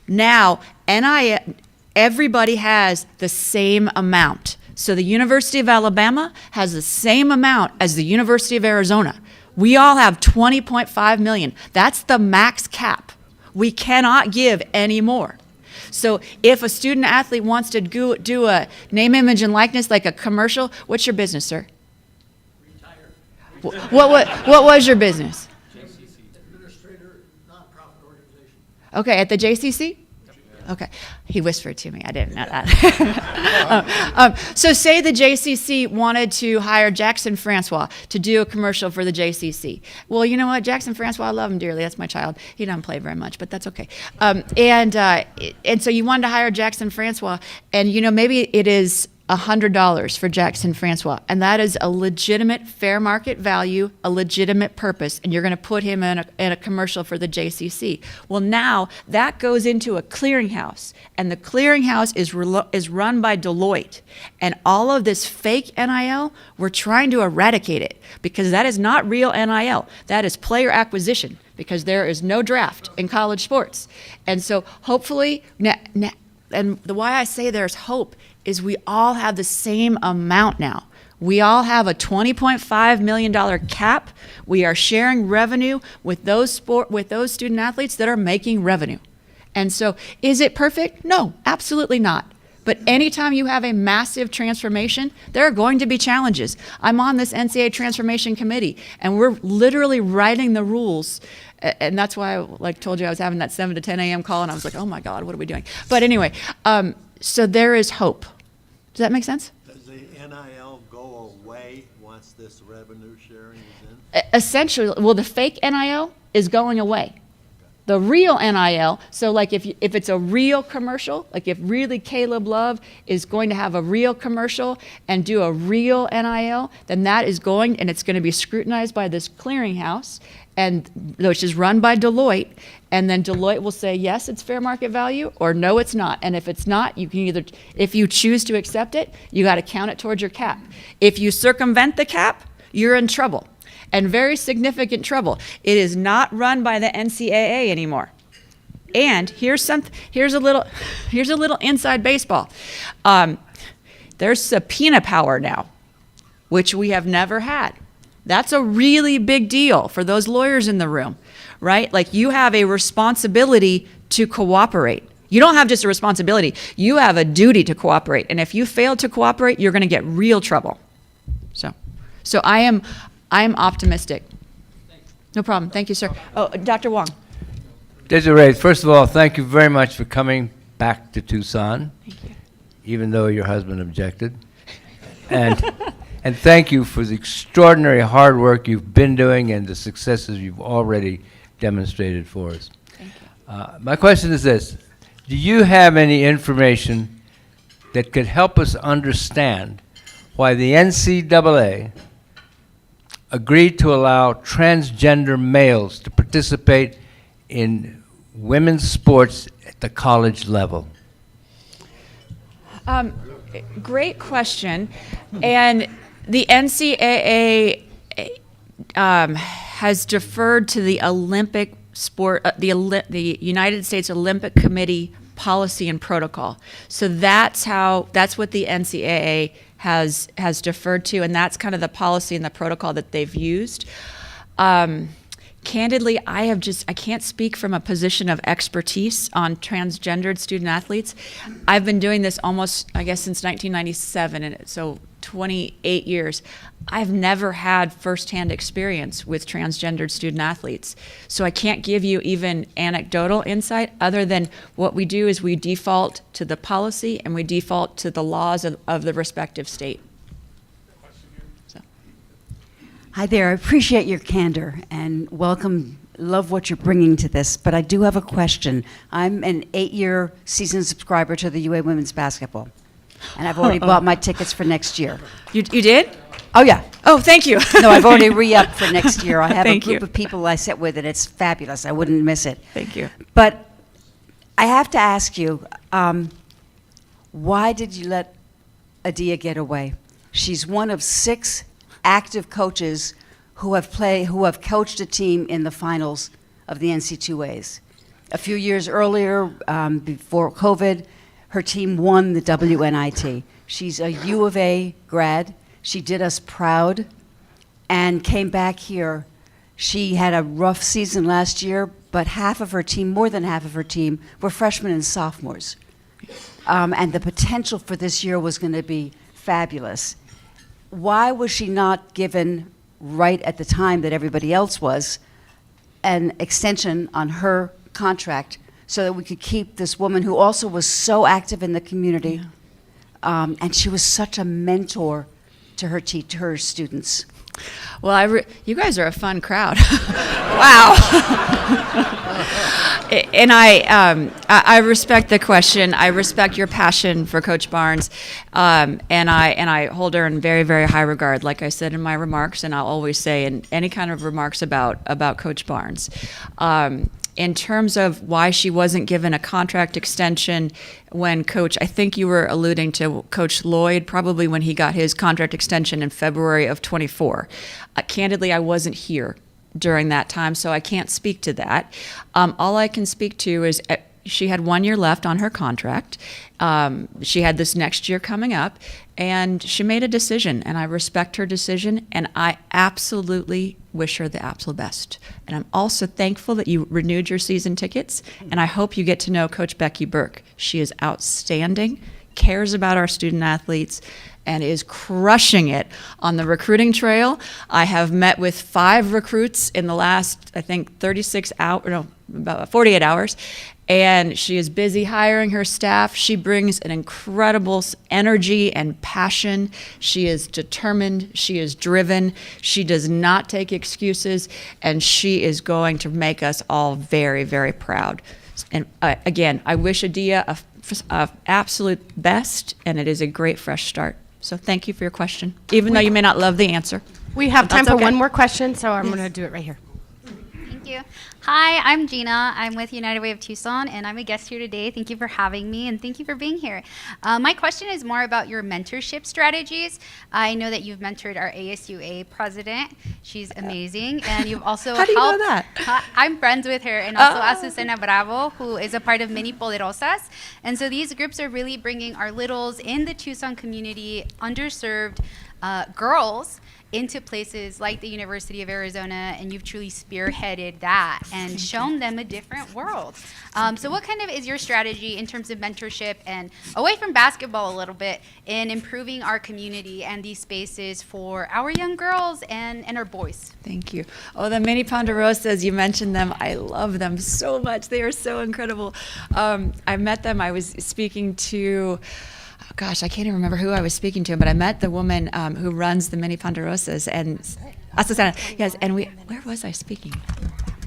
now everybody has the same amount. So the University of Alabama has the same amount as the University of Arizona. We all have 20.5 million. That's the max cap. We cannot give any more. So if a student athlete wants to do a name, image, and likeness, like a commercial, what's your business, sir? What was your business? Administrator, nonprofit organization. Okay, at the JCC? Okay. He whispered to me. I didn't know that. So say the JCC wanted to hire Jackson Francois to do a commercial for the JCC. Well, you know what? Jackson Francois, I love him dearly. That's my child. He doesn't play very much, but that's okay. And so you wanted to hire Jackson Francois, and, you know, maybe it is $100 for Jackson Francois, and that is a legitimate fair market value, a legitimate purpose, and you're going to put him in a commercial for the JCC. Well, now that goes into a clearinghouse, and the clearinghouse is run by Deloitte, and all of this fake NIL, we're trying to eradicate it, because that is not real NIL. That is player acquisition, because there is no draft in college sports. And so hopefully, and the why I say there's hope is we all have the same amount now. We all have a $20.5 million cap. We are sharing revenue with those student athletes that are making revenue. And so is it perfect? No, absolutely not. But anytime you have a massive transformation, there are going to be challenges. I'm on this NCAA transformation committee, and we're literally writing the rules. And that's why I told you I was having that 7 to 10 a.m. call, and I was like, oh my God, what are we doing? But anyway, so there is hope. Does that make sense? Does the NIL go away once this revenue sharing is in? Essentially, well, the fake NIL is going away. The real NIL, so like if it's a real commercial, like if really Caleb Love is going to have a real commercial and do a real NIL, then that is going, and it's going to be scrutinized by this clearinghouse, and which is run by Deloitte, and then Deloitte will say, yes, it's fair market value, or no, it's not. And if it's not, you can either, if you choose to accept it, you got to count it towards your cap. If you circumvent the cap, you're in trouble. And very significant trouble. It is not run by the NCAA anymore. And here's a little inside baseball. There's subpoena power now, which we have never had. That's a really big deal for those lawyers in the room, right? Like, you have a responsibility to cooperate. You don't have just a responsibility. You have a duty to cooperate. And if you fail to cooperate, you're going to get real trouble. So I am optimistic. No problem. Thank you, sir. Oh, Dr. Wong. Desiree, first of all, thank you very much for coming back to Tucson, even though your husband objected. And thank you for the extraordinary hard work you've been doing and the successes you've already demonstrated for us. Thank you. My question is this. Do you have any information that could help us understand why the NCAA agreed to allow transgender males to participate in women's sports at the college level? Great question. And the NCAA has deferred to the Olympic sport, the United States Olympic Committee policy and protocol. So that's what the NCAA has deferred to, and that's kind of the policy and the protocol that they've used. Candidly, I can't speak from a position of expertise on transgendered student athletes. I've been doing this almost, I guess, since 1997, and so 28 years. I've never had firsthand experience with transgendered student athletes. So I can't give you even anecdotal insight other than what we do is we default to the policy and we default to the laws of the respective state. Hi there. I appreciate your candor and welcome. Love what you're bringing to this, but I do have a question. I'm an 8-year season subscriber to the UA Women's Basketball, and I've already bought my tickets for next year. You did? Oh, yeah. Oh, thank you. No, I've already re-upped for next year. I have Thank a group you. of people I sit with, and it's fabulous. I wouldn't miss it. Thank you. But I have to ask you, why did you let Adia get away? She's one of 6 active coaches who have coached a team in the finals of the NC2As. A few years earlier, before COVID, her team won the WNIT. She's a U of A grad. She did us proud and came back here She had a rough season last year, but half of her team, more than half of her team, were freshmen and sophomores. And the potential for this year was going to be fabulous. Why was she not given, right at the time that everybody else was, an extension on her contract so that we could keep this woman who also was so active in the community, and she was such a mentor to her students? Well, you guys are a fun crowd. Wow. And I respect the question. I respect your passion for Coach Barnes, and I hold her in very, very high regard. Like I said in my remarks, and I'll always say in any kind of remarks about Coach Barnes. In terms of why she wasn't given a contract extension when I think you were alluding to Coach Lloyd, probably when he got his contract extension in February of 24. Candidly, I wasn't here during that time, so I can't speak to that. All I can speak to is she had 1 year left on her contract. She had this next year coming up, and she made a decision, and I respect her decision, and I absolutely wish her the absolute best. And I'm also thankful that you renewed your season tickets, and I hope you get to know Coach Becky Burke. She is outstanding, cares about our student athletes, and is crushing it on the recruiting trail. I have met with 5 recruits in the last, I think, about 48 hours, and she is busy hiring her staff. She brings an incredible energy and passion. She is determined. She is driven. She does not take excuses, and she is going to make us all very, very proud. And again, I wish Adia a absolute best, and it is a great fresh start. So thank you for your question, even though you may not love the answer. We have time That's for okay. one more question, so I'm going to do it right here. Thank you. Hi, I'm Gina. I'm with United Way of Tucson, and I'm a guest here today. Thank you for having me, and thank you for being here. My question is more about your mentorship strategies. I know that you've mentored our ASUA president. She's amazing, and you've also How do you know that? I'm friends with her, and also Azucena Bravo, who is a part of Mini Poderosas. And so these groups are really bringing our littles in the Tucson community, underserved girls, into places like the University of Arizona, and you've truly spearheaded that and shown them a different world. So what kind of is your strategy in terms of mentorship and away from basketball a little bit in improving our community and these spaces for our young girls and our boys? Thank you. Oh, the Mini Ponderosas, you mentioned them. I love them so much. They are so incredible. I met them. I was speaking to I can't even remember who I was speaking to, but I met the woman who runs the Mini Ponderosas, and Azucena, yes, and where was I speaking?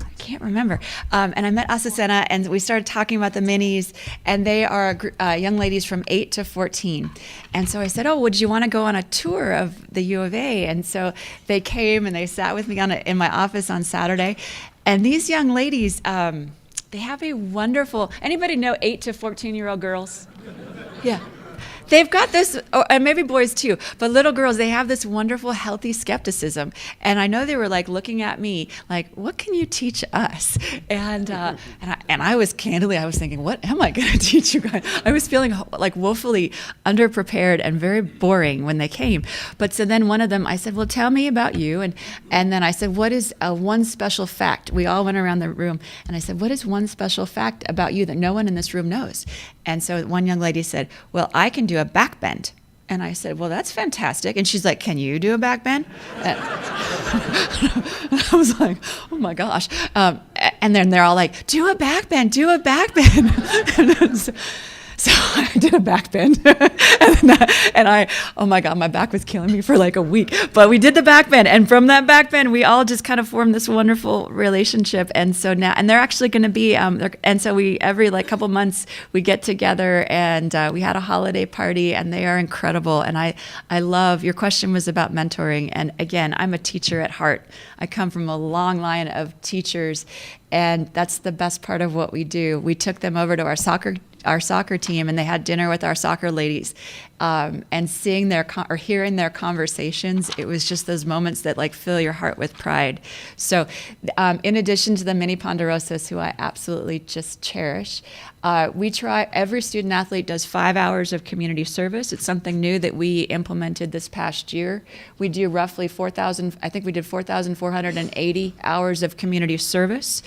I can't remember. And I met Azucena, and we started talking about the minis, and they are young ladies from 8 to 14. And so I said, would you want to go on a tour of the U of A? And so they came, and they sat with me in my office on Saturday. And these young ladies, they have a wonderful, anybody know 8 to 14-year-old girls? Yeah. They've got this, and maybe boys too, but little girls, they have this wonderful, healthy skepticism. And I know they were like looking at me like, what can you teach us? And I was candidly, I was thinking, what am I going to teach you guys? I was feeling like woefully underprepared and very boring when they came. But so then one of them, I said, well, tell me about you. And then I said, what is one special fact? We all went around the room, and I said, what is one special fact about you that no one in this room knows? And so one young lady said, well, I can do a back bend. And I said, well, that's fantastic. And she's like, can you do a back bend? And I was like, oh my gosh. And then they're all like, do a back bend, do a back bend. So I did a back bend, and oh my God, my back was killing me for like a week. But we did the back bend, and from that back bend, we all just kind of formed this wonderful relationship. And so now, and they're actually going to be, and so we every like couple months we get together, and we had a holiday party, and they are incredible. And I love your question was about mentoring, and again, I'm a teacher at heart. I come from a long line of teachers, and that's the best part of what we do. We took them over to our soccer team, and they had dinner with our soccer ladies. and seeing their or hearing their conversations, it was just those moments that like fill your heart with pride. So in addition to the mini Ponderosas, who I absolutely just cherish, we try, every student athlete does 5 hours of community service. It's something new that we implemented this past year. We do roughly 4,000, I think we did 4,480 hours of community service.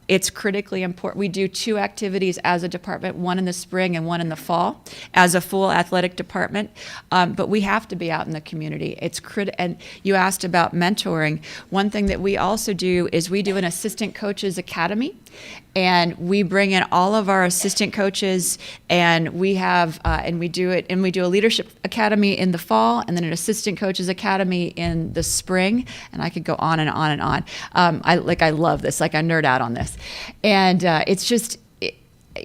It's critically important. We do 2 activities as a department, one in the spring and one in the fall, as a full athletic department. But we have to be out in the community. It's and you asked about mentoring. One thing that we also do is we do an assistant coaches academy, and we bring in all of our assistant coaches, and we have we do a leadership academy in the fall, and then an assistant coaches academy in the spring, and I could go on and on and on. I love this, like I nerd out on this, and it's just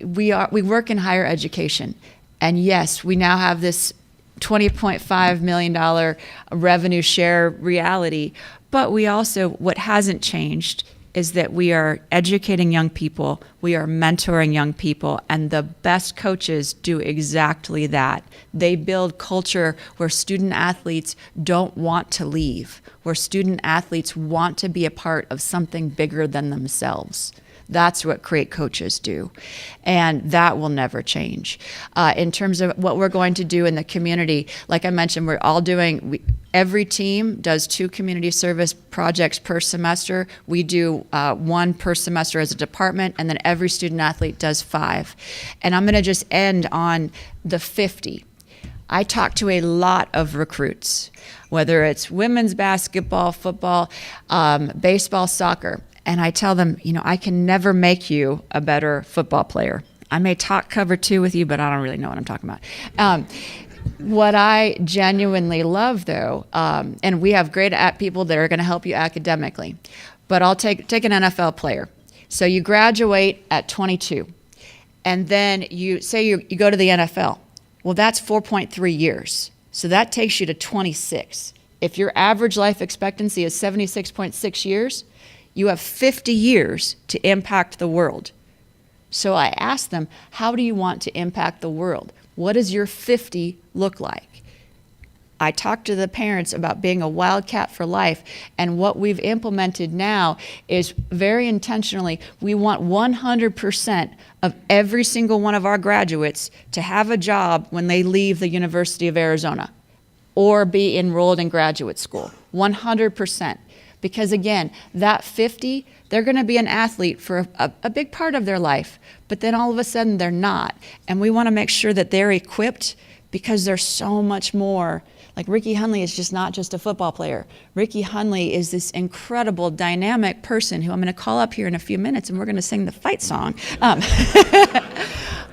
we work in higher education, and yes, we now have this $20.5 million revenue share reality, but we also, what hasn't changed is that we are educating young people, we are mentoring young people, and the best coaches do exactly that. They build culture where student athletes don't want to leave, where student athletes want to be a part of something bigger than themselves. That's what great coaches do, and that will never change. In terms of what we're going to do in the community, like I mentioned, we're all doing, every team does 2 community service projects per semester. We do 1 per semester as a department, and then every student athlete does 5. And I'm gonna just end on the 50. I talk to a lot of recruits, whether it's women's basketball, football, baseball, soccer. And I tell them, I can never make you a better football player. I may talk cover 2 with you, but I don't really know what I'm talking about. What I genuinely love, though, and we have great people that are going to help you academically, but I'll take an NFL player. So you graduate at 22, and then you say you go to the NFL. Well, that's 4.3 years. So that takes you to 26. If your average life expectancy is 76.6 years, you have 50 years to impact the world. So I asked them, how do you want to impact the world? What does your 50 look like? I talked to the parents about being a wildcat for life, and what we've implemented now is very intentionally, we want 100% of every single one of our graduates to have a job when they leave the University of Arizona or be enrolled in graduate school, 100%. Because again, that 50, they're going to be an athlete for a big part of their life, but then all of a sudden they're not. And we want to make sure that they're equipped, because there's so much more. Like Ricky Hunley is just not just a football player. Ricky Hunley is this incredible, dynamic person who I'm going to call up here in a few minutes, and we're going to sing the fight song.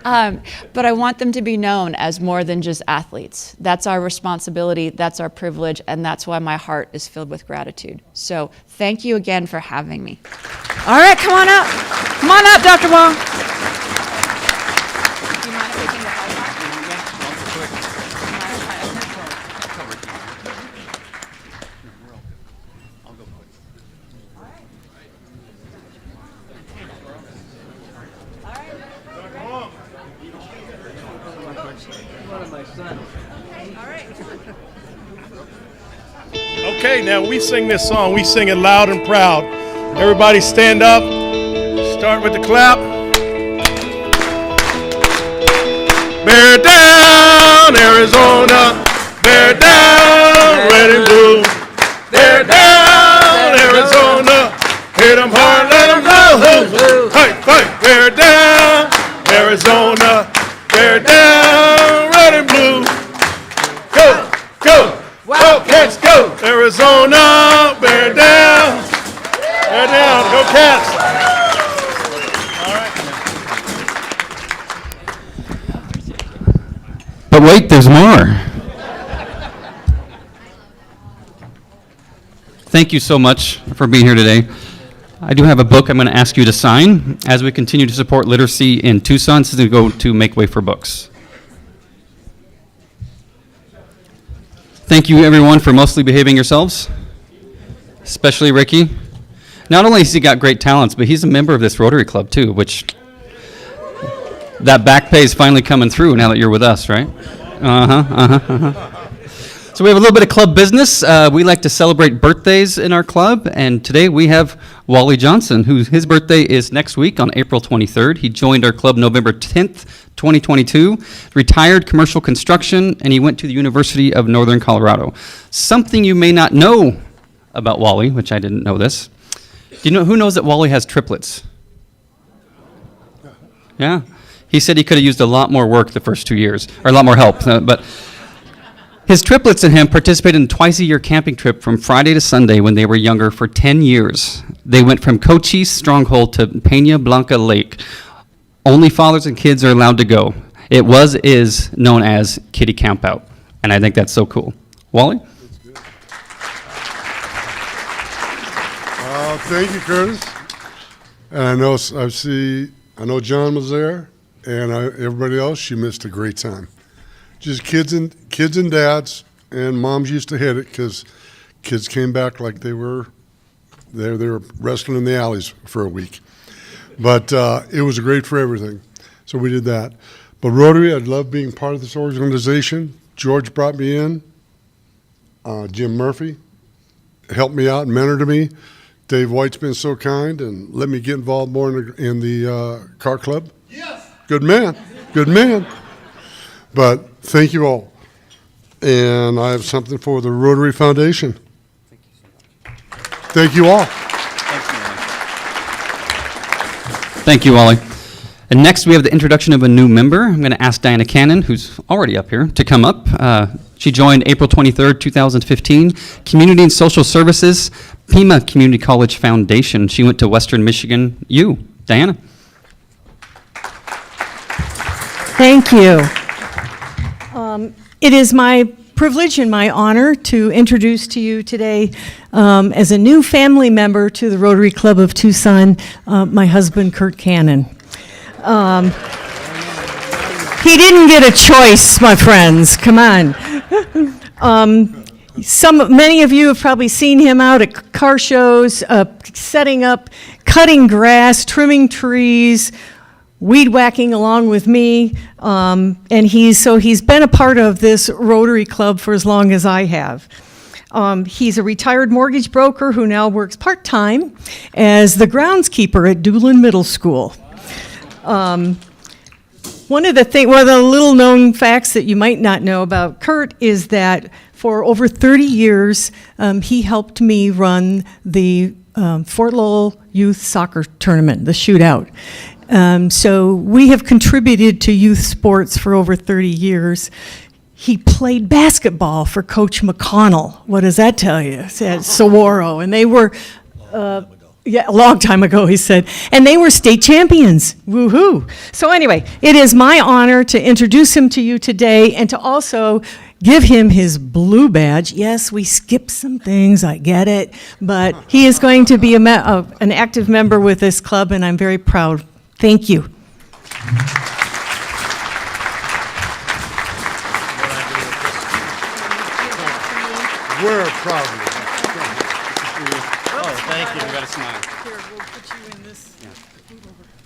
But I want them to be known as more than just athletes. That's our responsibility, that's our privilege, and that's why my heart is filled with gratitude. So thank you again for having me. All right, come on up. Come on up, Dr. Wong. Okay, now we sing this song. We sing it loud and proud. Everybody stand up. Start with the clap. Bear down, Arizona. Bear down, red and blue. Bear down, Arizona. Hit 'em hard, let 'em know. Fight, fight. Bear down, Arizona. Bear down, red and blue. Go, go. Wildcats go! Arizona, bear down! Bear down, go Cats! But wait, there's more. Thank you so much for being here today. I do have a book I'm going to ask you to sign as we continue to support literacy in Tucson. This is going to go to Make Way for Books. Thank you, everyone, for mostly behaving yourselves, especially Ricky. Not only has he got great talents, but he's a member of this Rotary Club, too, which that back pay is finally coming through now that you're with us, right? So we have a little bit of club business. We like to celebrate birthdays in our club, and today we have Wally Johnson, his birthday is next week on April 23rd. He joined our club November 10th, 2022, retired commercial construction, and he went to the University of Northern Colorado. Something you may not know about Wally, which I didn't know this. Do you know who knows that Wally has triplets? Yeah. He said he could have used a lot more work the first 2 years, or a lot more help, but his triplets and him participated in a twice-a-year camping trip from Friday to Sunday when they were younger for 10 years. They went from Cochise Stronghold to Peña Blanca Lake. Only fathers and kids are allowed to go. It is known as Kiddie Campout, and I think that's so cool. Wally? Thank you, Curtis. And I know John was there, and everybody else. You missed a great time. Just kids and dads, and moms used to hit it because kids came back like they were wrestling in the alleys for a week. But it was great for everything, so we did that. But Rotary, I love being part of this organization. George brought me in. Jim Murphy helped me out and mentored me. Dave White's been so kind and let me get involved more in the car club. Yes. Good man. Good man. But thank you all. And I have something for the Rotary Foundation. Thank you all. Thank you, Wally. And next we have the introduction of a new member. I'm going to ask Diana Cannon, who's already up here, to come up. She joined April 23rd, 2015, Community and Social Services, Pima Community College Foundation. She went to Western Michigan U. Diana. Thank you. It is my privilege and my honor to introduce to you today, as a new family member to the Rotary Club of Tucson, my husband, Kurt Cannon. He didn't get a choice, my friends. Come on. Many of you have probably seen him out at car shows, setting up, cutting grass, trimming trees, weed whacking along with me, and he's been a part of this Rotary Club for as long as I have. He's a retired mortgage broker who now works part-time as the groundskeeper at Doolin Middle School. One of the little-known facts that you might not know about Kurt is that for over 30 years, he helped me run the Fort Lowell Youth Soccer Tournament, the shootout. So we have contributed to youth sports for over 30 years. He played basketball for Coach McConnell. What does that tell you? At Saguaro. And they were, a long time ago, he said. And they were state champions. Woohoo. So anyway, it is my honor to introduce him to you today and to also give him his blue badge. Yes, we skipped some things, I get it. But he is going to be an active member with this club, and I'm very proud. Thank you. We're proud of you. Oh, thank you. We got a smile. Here, we'll put you in this.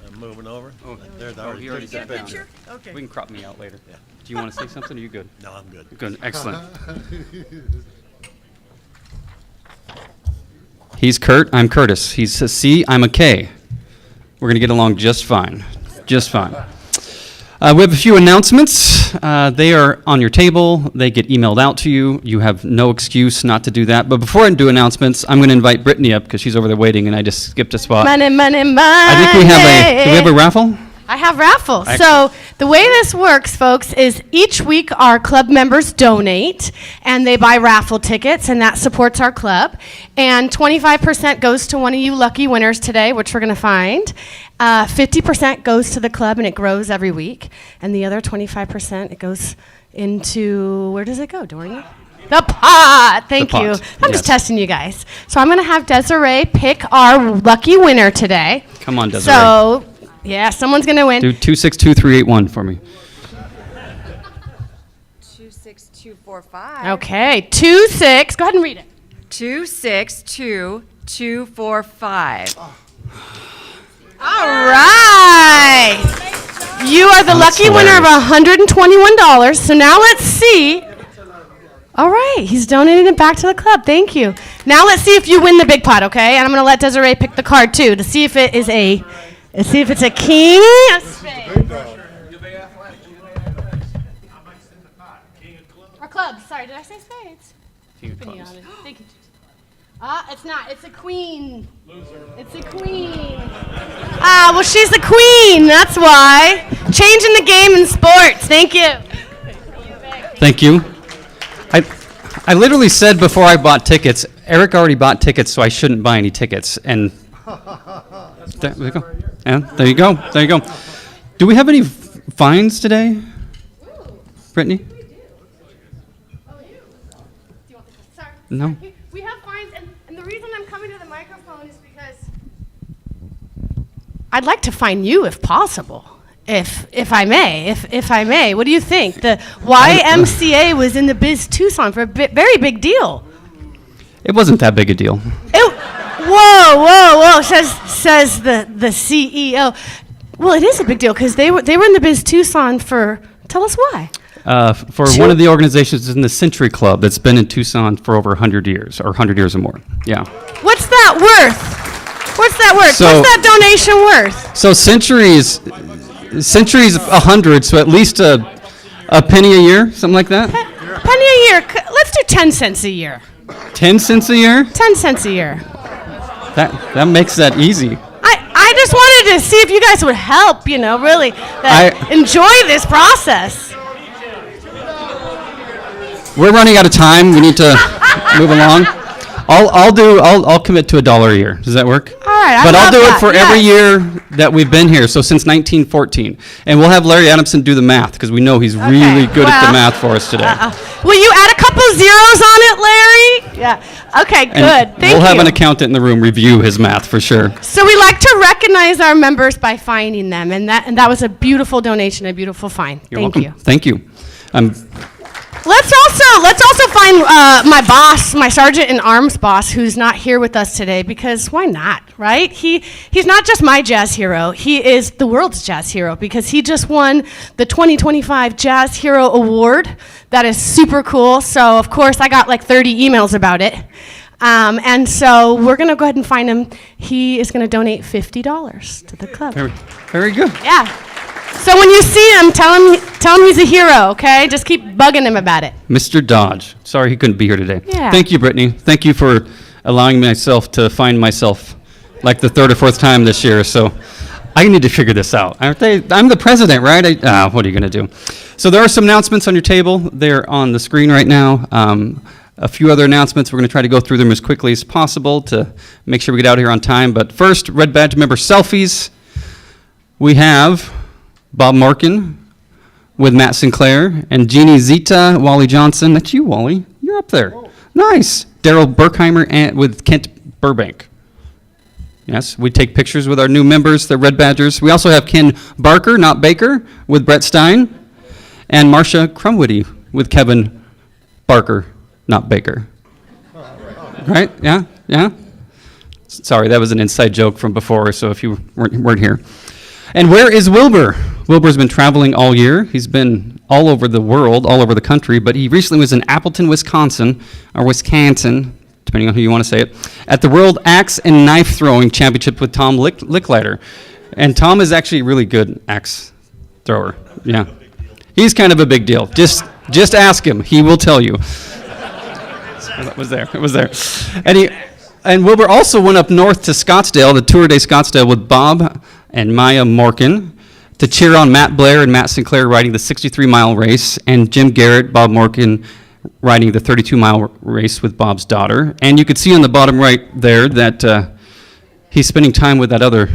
I'm moving over. Oh, There's he already already sat sat down. down. Okay. We can crop me out later. Yeah. Do you want to say something? Or are you good? No, I'm good. Good. Excellent. He's Kurt. I'm Curtis. He's a C. I'm a K. We're going to get along just fine. Just fine. We have a few announcements. They are on your table. They get emailed out to you. You have no excuse not to do that. But before I do announcements, I'm going to invite Brittany up because she's over there waiting, and I just skipped a spot. Money, money, money. I think do we have a raffle? I have raffles. Excellent. So the way this works, folks, is each week our club members donate and they buy raffle tickets, and that supports our club. And 25% goes to one of you lucky winners today, which we're going to find. 50% goes to the club, and it grows every week. And the other 25%, it goes into, where does it go, Dorian? The pot. Thank you. I'm just testing you guys. So I'm going to have Desiree pick our lucky winner today. Come on, Desiree. So, yeah, someone's going to win. Do 262381 for me. 26245. Okay, 26. Go ahead and read it. 262245. All right. You are the That's lucky winner of hilarious. $121. So now let's see. All right, he's donating it back to the club. Thank you. Now let's see if you win the big pot, okay? And I'm going to let Desiree pick the card too to see if it is a, let's see if it's a king, a spade. Or clubs. Sorry, did I say spades? Thank you. It's not. It's a queen. It's a queen. Well, she's the queen. That's why. Changing the game in sports. Thank you. Thank you. I literally said before I bought tickets, Eric already bought tickets, so I shouldn't buy any tickets. And there we go. And there you go. There you go. Do we have any fines today, Brittany? No. We have fines, and the reason I'm coming to the microphone is because I'd like to fine you if possible. If I may, what do you think? The YMCA was in the Biz Tucson for a very big deal. It wasn't that big a deal. Whoa! Says the CEO. Well, it is a big deal because they were in the Biz Tucson for. Tell us why. For one of the organizations in the Century Club that's been in Tucson for over 100 years, or 100 years or more. Yeah. What's that worth? What's that donation worth? So Century's 100, so at least a penny a year, something like that. Penny a year. Let's do 10 cents a year. 10 cents a year? 10 cents a year. That makes that easy. I just wanted to see if you guys would help. Really enjoy this process. We're running out of time. We need to move along. I'll commit to $1 a year. Does that work? All right. But I'll do it for every yes. year that we've been here, so since 1914. And we'll have Larry Adamson do the math, because we know he's really good at the math for us today. Will you add a couple zeros on it, Larry? Yeah. Okay, good. And Thank we'll have you. an accountant in the room review his math for sure. So we like to recognize our members by fining them, and that was a beautiful donation, a beautiful fine. You're Thank welcome. you. Thank you. Let's also find my boss, my sergeant in arms boss, who's not here with us today, because why not, right? He's not just my jazz hero. He is the world's jazz hero, because he just won the 2025 Jazz Hero Award. That is super cool. So of course I got like 30 emails about it. And so we're going to go ahead and find him. He is going to donate $50 to the club. Very good. Yeah. So when you see him, tell him he's a hero, okay? Just keep bugging him about it. Mr. Dodge. Sorry he couldn't be here today. Yeah. Thank you, Brittany. Thank you for allowing myself to find myself like the third or fourth time this year. So I need to figure this out. I'm the president, right? What are you going to do? So there are some announcements on your table. They're on the screen right now. A few other announcements. We're going to try to go through them as quickly as possible to make sure we get out here on time. But first, Red Badge member selfies. We have Bob Morkin with Matt Sinclair and Jeannie Zita, Wally Johnson. That's you, Wally. You're up there. Nice. Daryl Burkheimer and with Kent Burbank. Yes, we take pictures with our new members, the Red Badgers. We also have Ken Barker, not Baker, with Brett Stein, and Marcia Crumwitty with Kevin Barker, not Baker. Right? Yeah? Yeah? Sorry, that was an inside joke from before, so if you weren't here. And where is Wilbur? Wilbur's been traveling all year. He's been all over the world, all over the country, but he recently was in Appleton, Wisconsin, depending on who you want to say it, at the World Axe and Knife Throwing Championship with Tom Licklider. And Tom is actually a really good axe thrower. Yeah. He's kind of a big deal. Just ask him. He will tell you. It was there. And Wilbur also went up north to Scottsdale, the Tour de Scottsdale, with Bob and Maya Morkin to cheer on Matt Blair and Matt Sinclair riding the 63-mile race, and Jim Garrett, Bob Morkin riding the 32-mile race with Bob's daughter. And you could see on the bottom right there that he's spending time with that other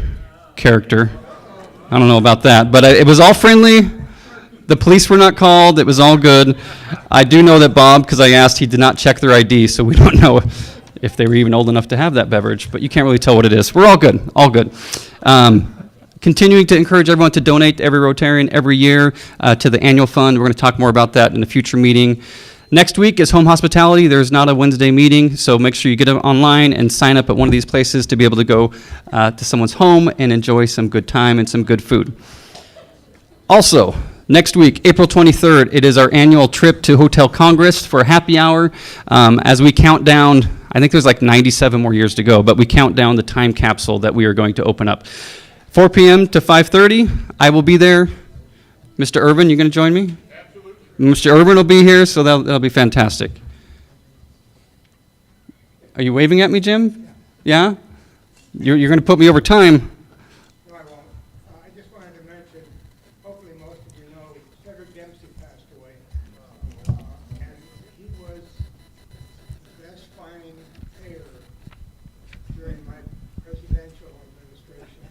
character. I don't know about that, but it was all friendly. The police were not called. It was all good. I do know that Bob, because I asked, he did not check their ID, so we don't know if they were even old enough to have that beverage, but you can't really tell what it is. We're all good, all good. Continuing to encourage everyone to donate every Rotarian every year to the annual fund. We're going to talk more about that in a future meeting. Next week is home hospitality. There's not a Wednesday meeting, so make sure you get online and sign up at one of these places to be able to go to someone's home and enjoy some good time and some good food. Also, next week, April 23rd, it is our annual trip to Hotel Congress for happy hour. As we count down, I think there's like 97 more years to go, but we count down the time capsule that we are going to open up. 4 p.m. to 5:30, I will be there. Mr. Urban, you going to join me? Absolutely. Mr. Urban will be here, so that'll be fantastic. Are you waving at me, Jim? Yeah? You're going to put me over time. No, I won't. I just wanted to mention, hopefully most of you know, Cedric Dempsey passed away. And he was the best fine payer during my presidential administration.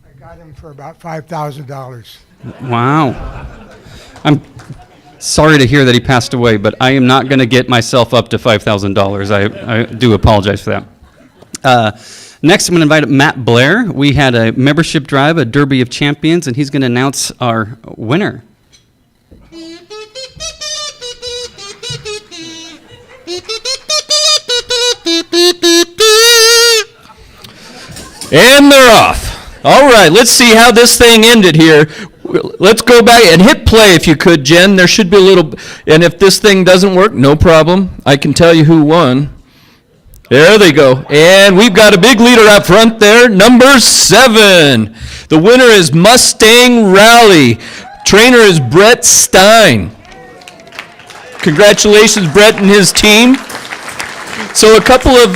I got him for about $5,000. Wow. I'm sorry to hear that he passed away, but I am not going to get myself up to $5,000. I do apologize for that. Next, I'm going to invite Matt Blair. We had a membership drive, a Derby of Champions, and he's going to announce our winner. And they're off. All right, let's see how this thing ended here. Let's go back and hit play if you could, Jen. There should be a little, and if this thing doesn't work, no problem. I can tell you who won. There they go. And we've got a big leader up front there, number 7. The winner is Mustang Rally. Trainer is Brett Stein. Congratulations, Brett and his team. So a couple of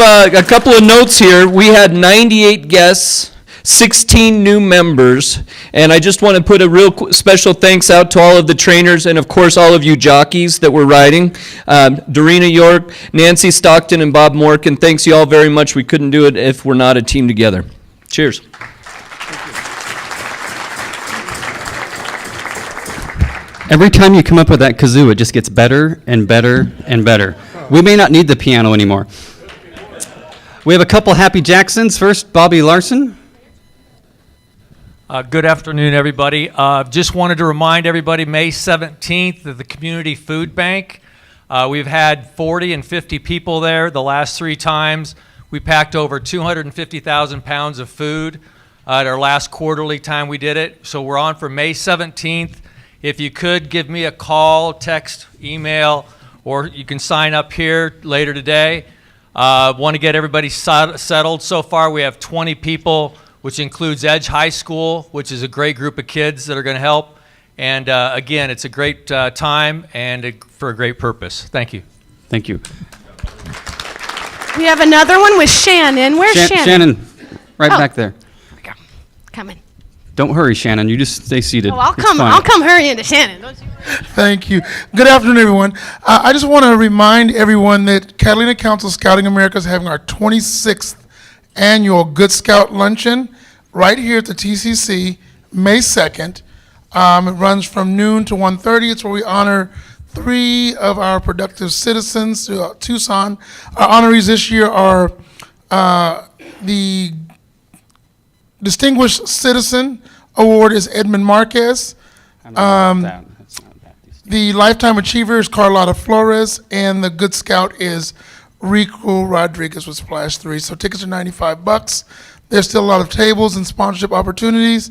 notes here. We had 98 guests, 16 new members, and I just want to put a real special thanks out to all of the trainers and, of course, all of you jockeys that were riding. Darina York, Nancy Stockton, and Bob Morkin, thanks you all very much. We couldn't do it if we're not a team together. Cheers. Every time you come up with that kazoo, it just gets better and better and better. We may not need the piano anymore. We have a couple Happy Jacksons. First, Bobby Larson. Good afternoon, everybody. Just wanted to remind everybody, May 17th at the Community Food Bank. We've had 40 and 50 people there the last 3 times. We packed over 250,000 pounds of food at our last quarterly time we did it. So we're on for May 17th. If you could give me a call, text, email, or you can sign up here later today. Want to get everybody settled. So far we have 20 people, which includes Edge High School, which is a great group of kids that are going to help. And again, it's a great time and for a great purpose. Thank you. Thank you. We have another one with Shannon. Where's Shannon? Shannon, right back there. Here we go. Coming. Don't hurry, Shannon. You just stay seated. Oh, I'll It's come. fine. I'll come hurry into Shannon. Don't you? Thank you. Good afternoon, everyone. I just want to remind everyone that Catalina Council Scouting America is having our 26th annual Good Scout Luncheon right here at the TCC, May 2nd. It runs from noon to 1:30. It's where we honor 3 of our productive citizens throughout Tucson. Our honorees this year are the Distinguished Citizen Award is Edmund Marquez. The Lifetime Achiever is Carlotta Flores, and the Good Scout is Rico Rodriguez with Splash 3. So tickets are $95. There's still a lot of tables and sponsorship opportunities.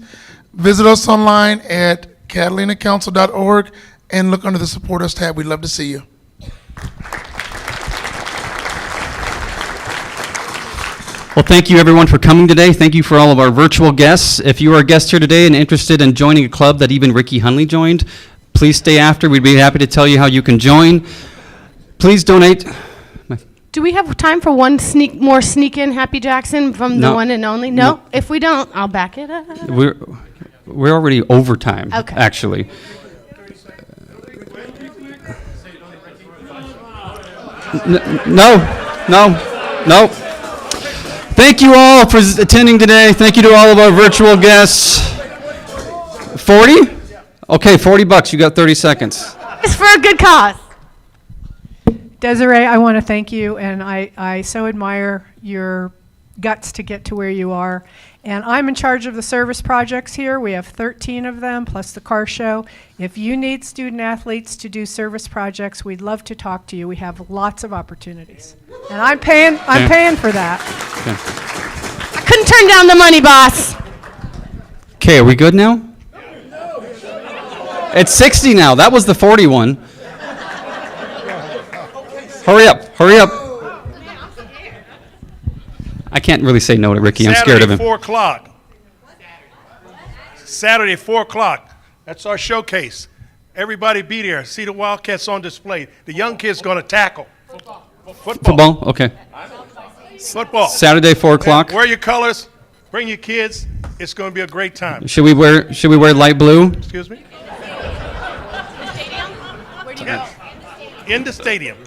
Visit us online at catalinacouncil.org and look under the Support Us tab. We'd love to see you. Well, thank you everyone for coming today. Thank you for all of our virtual guests. If you are a guest here today and interested in joining a club that even Ricky Hunley joined, please stay after. We'd be happy to tell you how you can join. Please donate. Do we have time for one more sneak-in Happy Jackson from the one and only? No? If we don't, I'll back it up. We're already over time, Okay. actually. No. Thank you all for attending today. Thank you to all of our virtual guests. 40? Okay, $40. You got 30 seconds. It's for a good cause. Desiree, I want to thank you, and I so admire your guts to get to where you are. And I'm in charge of the service projects here. We have 13 of them, plus the car show. If you need student athletes to do service projects, we'd love to talk to you. We have lots of opportunities. And I'm paying for that. I couldn't turn down the money, boss. Okay, are we good now? It's 60 now. That was the 41. Hurry up, hurry up. I can't really say no to Ricky. I'm scared of him. 4 o'clock. Saturday, 4 o'clock. That's our showcase. Everybody be there. See the Wildcats on display. The young kids going to tackle. Football? Okay. Football. Saturday, 4 o'clock. Wear your colors. Bring your kids. It's going to be a great time. Should we wear light blue? Excuse me? Yes. In the stadium.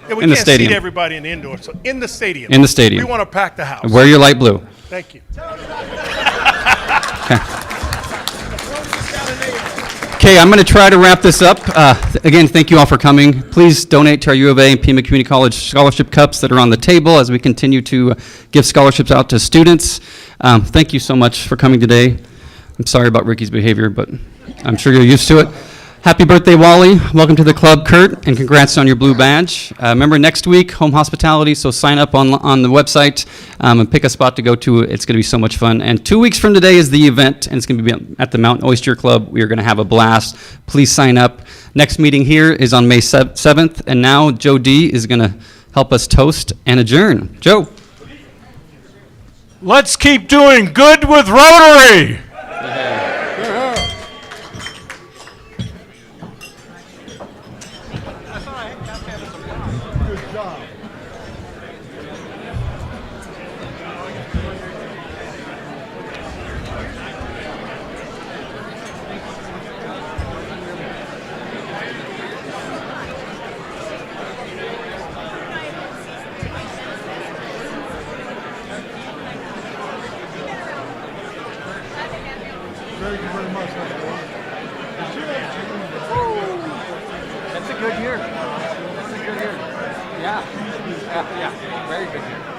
Yeah, we In the can't stadium. seat everybody in the indoor, so in the stadium. In the stadium. We want to pack the house. Wear your light blue. Thank you. Okay, I'm going to try to wrap this up. Again, thank you all for coming. Please donate to our U of A and Pima Community College scholarship cups that are on the table as we continue to give scholarships out to students. Thank you so much for coming today. I'm sorry about Ricky's behavior, but I'm sure you're used to it. Happy birthday, Wally. Welcome to the club, Kurt, and congrats on your blue badge. Remember, next week, home hospitality, so sign up on the website and pick a spot to go to. It's going to be so much fun. And 2 weeks from today is the event, and it's going to be at the Mountain Oyster Club. We are going to have a blast. Please sign up. Next meeting here is on May 7th, and now Joe D. is going to help us toast and adjourn. Joe. Let's keep doing good with Rotary. Thank you very much. That's a good year. That's a good year. Yeah. Yeah. Very good year.